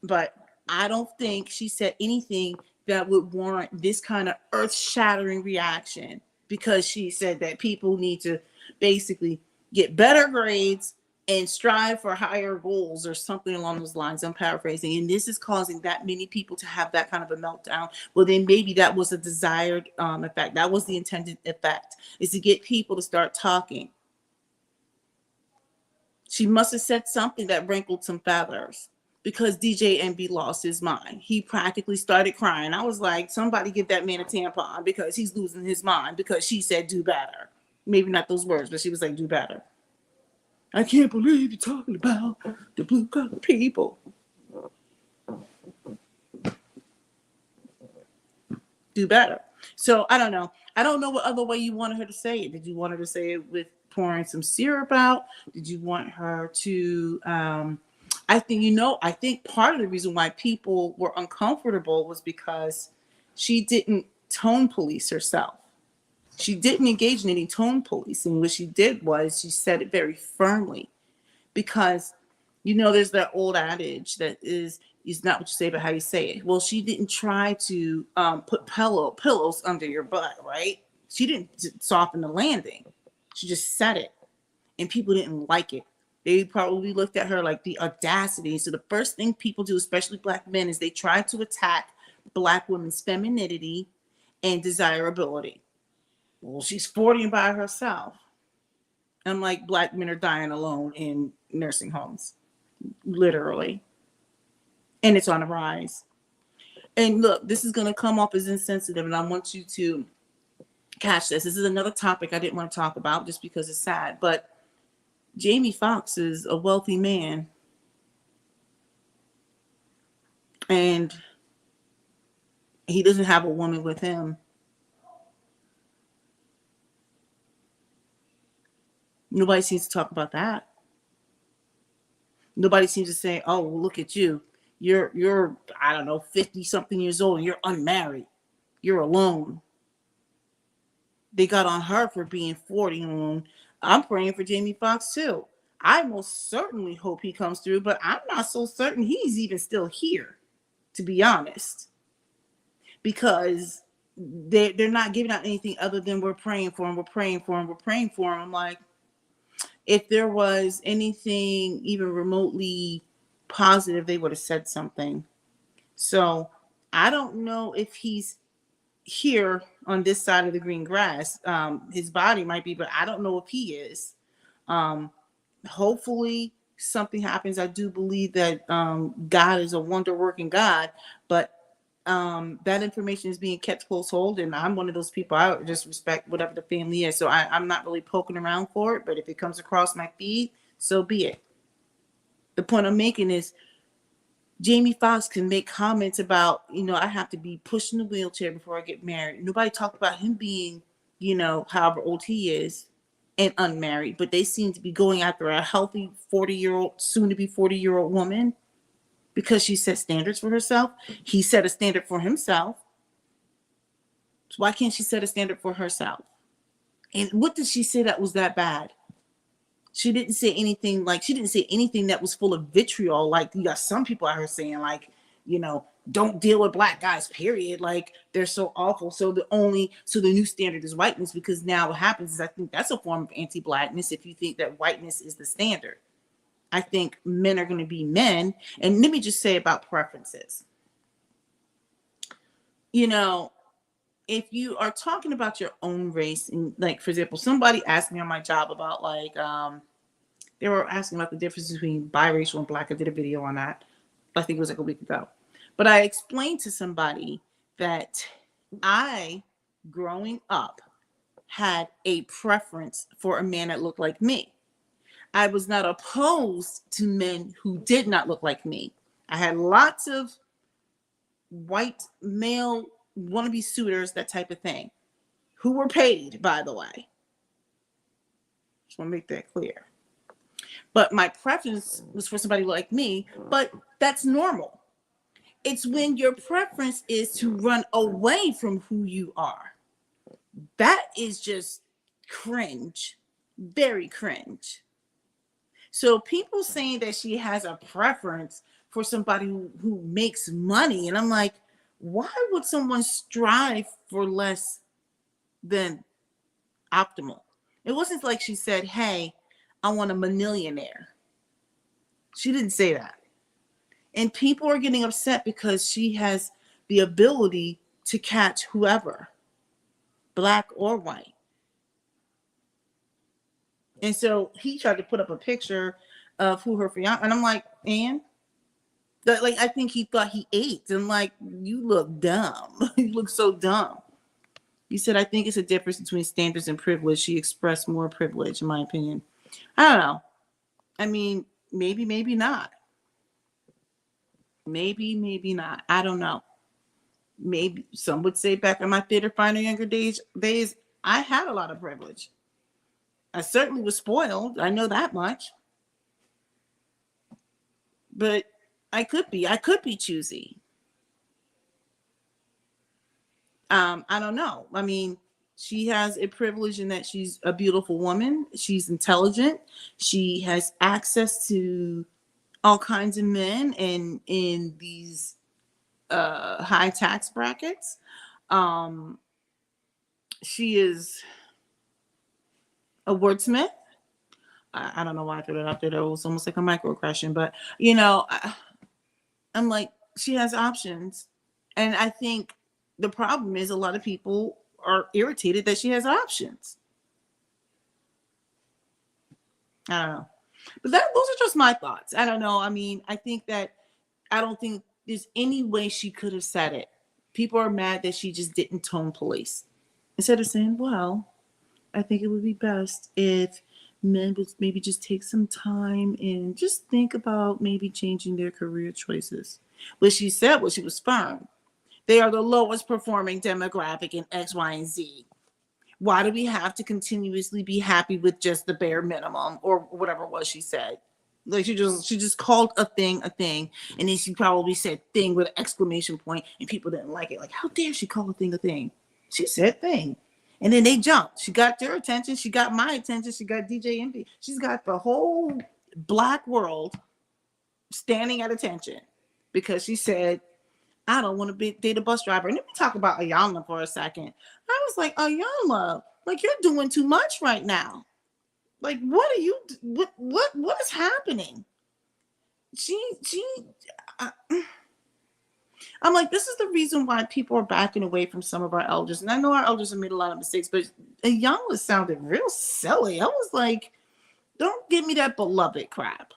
But I don't think she said anything that would warrant this kind of earth-shattering reaction, because she said that people need to basically get better grades and strive for higher goals or something along those lines. I'm paraphrasing. And this is causing that many people to have that kind of a meltdown. Well, then maybe that was a desired effect. That was the intended effect, is to get people to start talking. She must have said something that wrinkled some feathers, because DJ MB lost his mind. He practically started crying. I was like, somebody give that man a tampon, because he's losing his mind, because she said do better. Maybe not those words, but she was like, do better. I can't believe you're talking about the blue collar people. Do better. So I don't know. I don't know what other way you wanted her to say it. Did you want her to say it with pouring some syrup out? Did you want her to I think part of the reason why people were uncomfortable was because she didn't tone police herself. She didn't engage in any tone policing. What she did was she said it very firmly, because there's that old adage that is not what you say, but how you say it. Well, she didn't try to put pillows under your butt, right? She didn't soften the landing. She just said it, and people didn't like it. They probably looked at her like the audacity. So the first thing people do, especially Black men, is they try to attack Black women's femininity and desirability. Well, she's 40 and by herself. I'm like, Black men are dying alone in nursing homes, literally. And it's on a rise. And look, this is going to come off as insensitive, and I want you to catch this. This is another topic I didn't want to talk about just because it's sad. But Jamie Foxx is a wealthy man. And he doesn't have a woman with him. Nobody seems to talk about that. Nobody seems to say, oh, well, look at you. You're, I don't know, 50 something years old, and you're unmarried. You're alone. They got on her for being 40. I'm praying for Jamie Foxx too. I most certainly hope he comes through, but I'm not so certain he's even still here, to be honest. Because they're not giving out anything other than we're praying for him, we're praying for him, we're praying for him. I'm like, if there was anything even remotely positive, they would have said something. So I don't know if he's here on this side of the green grass. His body might be, but I don't know if he is. Hopefully something happens. I do believe that God is a wonder working God, but that information is being kept close hold, and I'm one of those people. I just respect whatever the family is, so I'm not really poking around for it. But if it comes across my feed, so be it. The point I'm making is Jamie Foxx can make comments about, I have to be pushed in a wheelchair before I get married. Nobody talked about him being, however old he is and unmarried, but they seem to be going after a healthy 40-year-old, soon to be 40-year-old woman, because she set standards for herself. He set a standard for himself. So why can't she set a standard for herself? And what did she say that was that bad? She didn't say anything that was full of vitriol. Like, you got some people out here saying, like, don't deal with black guys, period. Like they're so awful. So the new standard is whiteness, because now what happens is I think that's a form of anti-blackness if you think that whiteness is the standard. I think men are going to be men. And let me just say about preferences. You know, if you are talking about your own race, and like, for example, somebody asked me on my job about like, they were asking about the difference between biracial and black. I did a video on that. I think it was like a week ago. But I explained to somebody that I, growing up, had a preference for a man that looked like me. I was not opposed to men who did not look like me. I had lots of white male wannabe suitors, that type of thing, who were paid, by the way. Just want to make that clear. But my preference was for somebody like me, but that's normal. It's when your preference is to run away from who you are. That is just cringe. Very cringe. So people saying that she has a preference for somebody who makes money, and I'm like, why would someone strive for less than optimal? It wasn't like she said, hey, I want a millionaire. She didn't say that. And people are getting upset because she has the ability to catch whoever, black or white. And so he tried to put up a picture of who her fiance, and I'm like, and like, I think he thought he ate. And like, you look dumb. You look so dumb. He said, I think it's a difference between standards and privilege. She expressed more privilege, in my opinion. I don't know. I mean, maybe, maybe not. Maybe, maybe not. I don't know. Maybe some would say back in my theater finer younger days, I had a lot of privilege. I certainly was spoiled. I know that much. But I could be choosy. I don't know. I mean, she has a privilege in that she's a beautiful woman. She's intelligent. She has access to all kinds of men and in these high tax brackets. She is a wordsmith. I don't know why I threw that out there. That was almost like a microaggression, but you know, I'm like, she has options. And I think the problem is a lot of people are irritated that she has options. I don't know. But those are just my thoughts. I don't know. I mean, I don't think there's any way she could have said it. People are mad that she just didn't tone police. Instead of saying, well, I think it would be best if men would maybe just take some time and just think about maybe changing their career choices. What she said was she was firm. They are the lowest performing demographic in X, Y, and Z. Why do we have to continuously be happy with just the bare minimum, or whatever it was she said? Like she just called a thing, and then she probably said thing with an exclamation point, and people didn't like it. Like, how dare she call a thing a thing? She said thing. And then they jumped. She got their attention. She got my attention. She got DJ Envy. She's got the whole black world standing at attention because she said, I don't want to date a bus driver. And let me talk about Ayanna for a second. I was like, Ayanna, like, you're doing too much right now. Like, what is happening? I'm like, this is the reason why people are backing away from some of our elders. And I know our elders have made a lot of mistakes, but Ayanna sounded real silly. I was like, don't give me that beloved crap.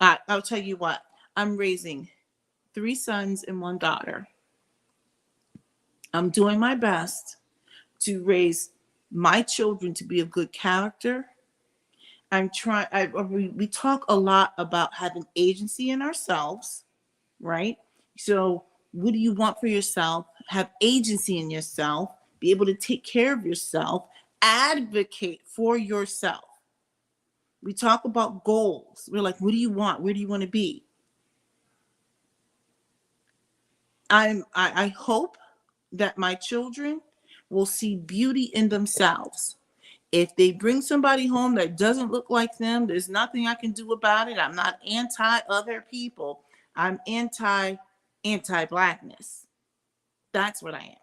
I'll tell you what, I'm raising 3 sons and 1 daughter. I'm doing my best to raise my children to be of good character. We talk a lot about having agency in ourselves, right? So what do you want for yourself? Have agency in yourself, be able to take care of yourself, advocate for yourself. We talk about goals. We're like, what do you want? Where do you want to be? I hope that my children will see beauty in themselves. If they bring somebody home that doesn't look like them, there's nothing I can do about it. I'm not anti other people. I'm anti-blackness. That's what I am.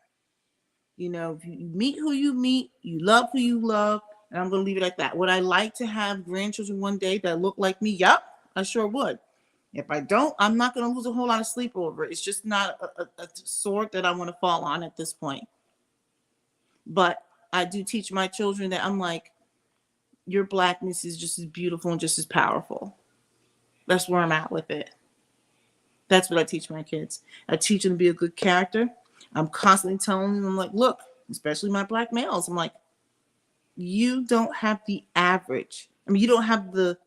You know, if you meet who you meet, you love who you love, and I'm going to leave it at that. Would I like to have grandchildren one day that look like me? Yep, I sure would. If I don't, I'm not going to lose a whole lot of sleep over it. It's just not a sword that I want to fall on at this point. But I do teach my children that I'm like, your blackness is just as beautiful and just as powerful. That's where I'm at with it. That's what I teach my kids. I teach them to be a good character. I'm constantly telling them, I'm like, look, especially my black males, I'm like, you don't have the average. I mean, you don't have the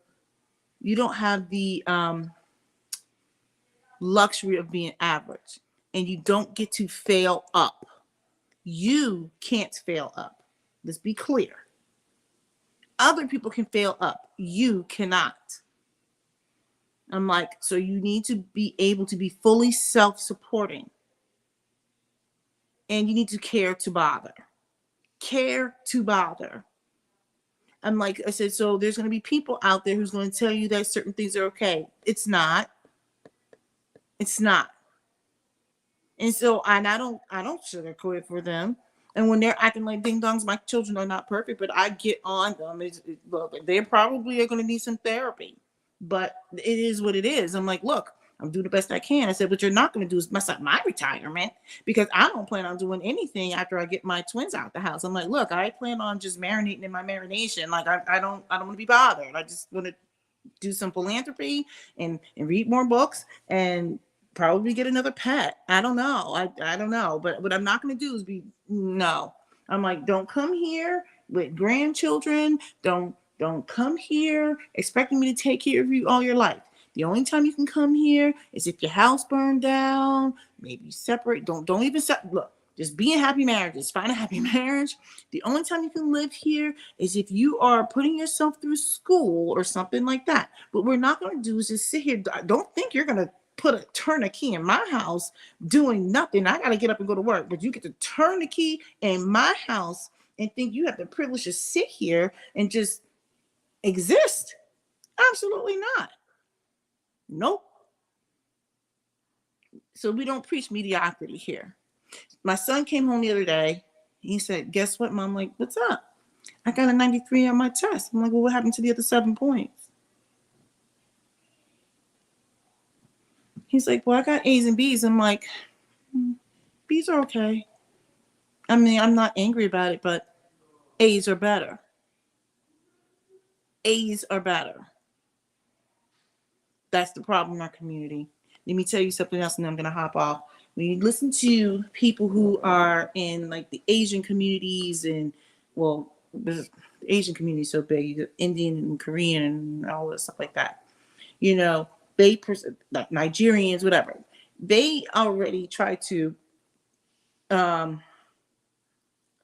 luxury of being average, and you don't get to fail up. You can't fail up. Let's be clear. Other people can fail up. You cannot. I'm like, so you need to be able to be fully self-supporting. And you need to care to bother. Care to bother. I'm like, I said, so there's going to be people out there who's going to tell you that certain things are okay. It's not. It's not. And so I don't sugarcoat it for them. And when they're acting like ding dongs, my children are not perfect, but I get on them. Look, they probably are going to need some therapy, but it is what it is. I'm like, look, I'm doing the best I can. I said, what you're not going to do is mess up my retirement, because I don't plan on doing anything after I get my twins out the house. I'm like, look, I plan on just marinating in my marination. Like I don't want to be bothered. I just want to do some philanthropy and read more books and probably get another pet. I don't know. I don't know. But what I'm not going to do is no. I'm like, don't come here with grandchildren. Don't come here expecting me to take care of you all your life. The only time you can come here is if your house burned down, maybe separate. Don't even look. Just be in happy marriages. Find a happy marriage. The only time you can live here is if you are putting yourself through school or something like that. What we're not going to do is just sit here. Don't think you're going to turn a key in my house doing nothing. I got to get up and go to work. But you get to turn the key in my house and think you have the privilege to sit here and just exist. Absolutely not. Nope. So we don't preach mediocrity here. My son came home the other day. He said, guess what, Mom? I'm like, what's up? I got a 93 on my test. I'm like, well, what happened to the other 7 points? He's like, well, I got A's and B's. I'm like, B's are okay. I mean, I'm not angry about it, but A's are better. A's are better. That's the problem in our community. Let me tell you something else, and then I'm going to hop off. When you listen to people who are in like the Asian communities, and well, the Asian community is so big, Indian and Korean and all this stuff like that, you know, like Nigerians, whatever, they already try to, I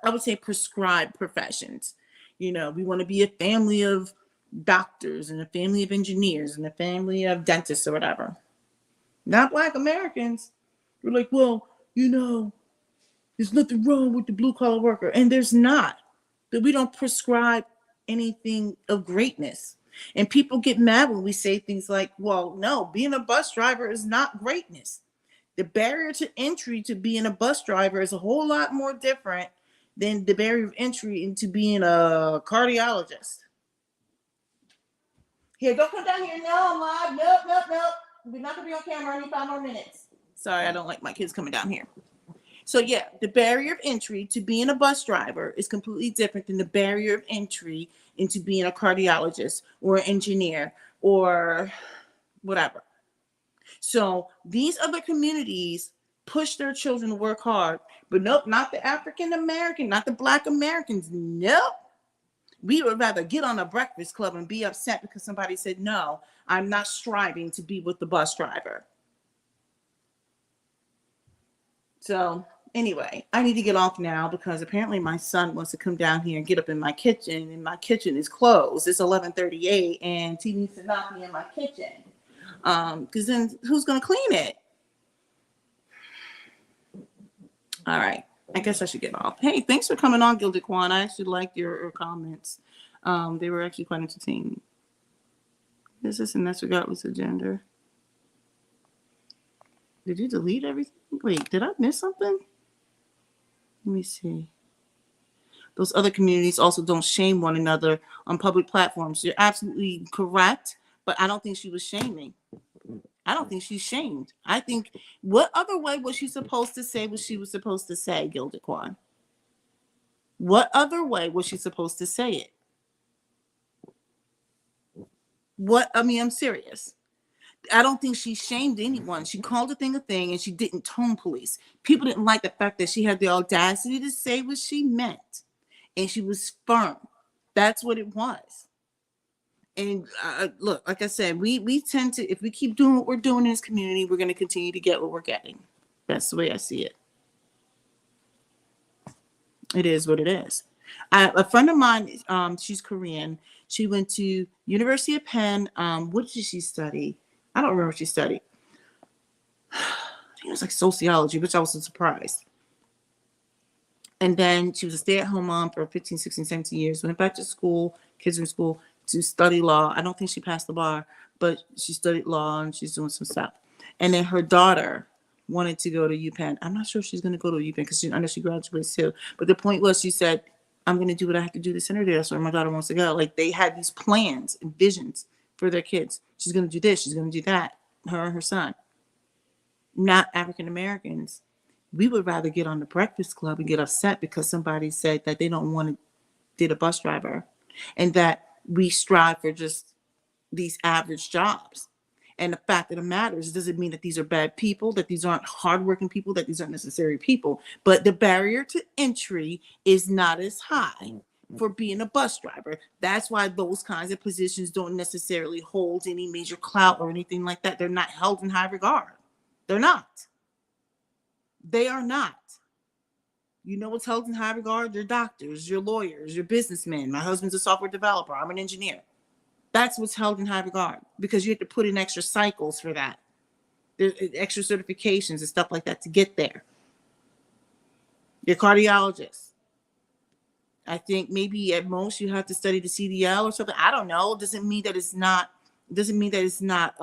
would say, prescribe professions. You know, we want to be a family of doctors and a family of engineers and a family of dentists or whatever. Not Black Americans. We're like, well, you know, there's nothing wrong with the blue collar worker. And there's not. But we don't prescribe anything of greatness. And people get mad when we say things like, well, no, being a bus driver is not greatness. The barrier to entry to being a bus driver is a whole lot more different than the barrier of entry into being a cardiologist. Here, don't come down here. No, I'm live. Nope. We're not going to be on camera in 5 more minutes. Sorry, I don't like my kids coming down here. So yeah, the barrier of entry to being a bus driver is completely different than the barrier of entry into being a cardiologist or an engineer or whatever. So these other communities push their children to work hard, but nope, not the African American, not the Black Americans. Nope. We would rather get on a breakfast club and be upset because somebody said, no, I'm not striving to be with the bus driver. So anyway, I need to get off now because apparently my son wants to come down here and get up in my kitchen, and my kitchen is closed. It's 11:38 and he needs to knock me in my kitchen. Because then who's going to clean it? All right. I guess I should get off. Hey, thanks for coming on, Gilded Kwan. I actually liked your comments. They were actually quite entertaining. This and that's regardless of gender. Did you delete everything? Wait, did I miss something? Let me see. Those other communities also don't shame one another on public platforms. You're absolutely correct, but I don't think she was shaming. I don't think she's shamed. I think, what other way was she supposed to say what she was supposed to say, Gilda Kwan? What other way was she supposed to say it? What, I mean, I'm serious. I don't think she shamed anyone. She called a thing, and she didn't tone police. People didn't like the fact that she had the audacity to say what she meant, and she was firm. That's what it was. And look, like I said, we tend to, if we keep doing what we're doing in this community, we're going to continue to get what we're getting. That's the way I see it. It is what it is. A friend of mine, she's Korean. She went to University of Penn. What did she study? I don't remember what she studied. I think it was like sociology, which I was surprised. And then she was a stay-at-home mom for 15, 16, 17 years. Went back to school, kids in school, to study law. I don't think she passed the bar, but she studied law and she's doing some stuff. And then her daughter wanted to go to UPenn. I'm not sure if she's going to go to UPenn because I know she graduates too. But the point was, she said, I'm going to do what I have to do to send her there. That's where my daughter wants to go. Like, they had these plans and visions for their kids. She's going to do this. She's going to do that. Her and her son. Not African Americans. We would rather get on the Breakfast Club and get upset because somebody said that they don't want to date a bus driver, and that we strive for just these average jobs. And the fact of the matter is, doesn't mean that these are bad people, that these aren't hardworking people, that these aren't necessary people. But the barrier to entry is not as high for being a bus driver. That's why those kinds of positions don't necessarily hold any major clout or anything like that. They're not held in high regard. They're not. They are not. You know what's held in high regard? Your doctors, your lawyers, your businessmen. My husband's a software developer. I'm an engineer. That's what's held in high regard, because you have to put in extra cycles for that. There's extra certifications and stuff like that to get there. Your cardiologist. I think maybe at most you have to study the CDL or something. I don't know. It doesn't mean that it's not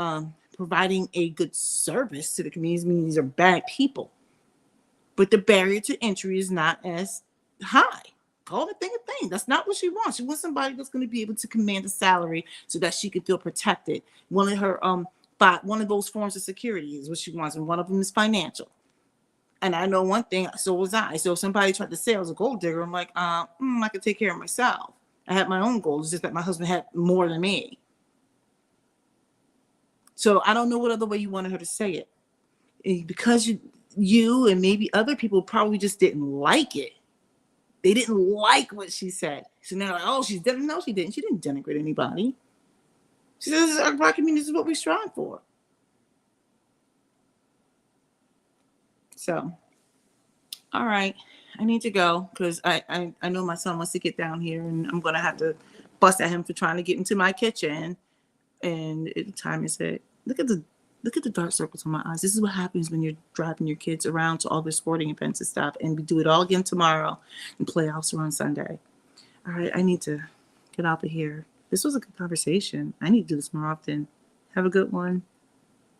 providing a good service to the community. It means these are bad people. But the barrier to entry is not as high. Call the thing a thing. That's not what she wants. She wants somebody that's going to be able to command a salary so that she can feel protected. One of those forms of security is what she wants, and one of them is financial. And I know one thing, so was I. So if somebody tried to say I was a gold digger, I'm like, I could take care of myself. I had my own goals, just that my husband had more than me. So I don't know what other way you wanted her to say it. Because you and maybe other people probably just didn't like it. They didn't like what she said. So now, like, oh, she's didn't. No, she didn't. She didn't denigrate anybody. She says our black community is what we strive for. So, all right, I need to go because I know my son wants to get down here, and I'm gonna have to bust at him for trying to get into my kitchen. And time is it. Look at the dark circles on my eyes. This is what happens when you're driving your kids around to all the sporting events and stuff. And we do it all again tomorrow, and playoffs are on Sunday. All right, I need to get out of here. This was a good conversation. I need to do this more often. Have a good one.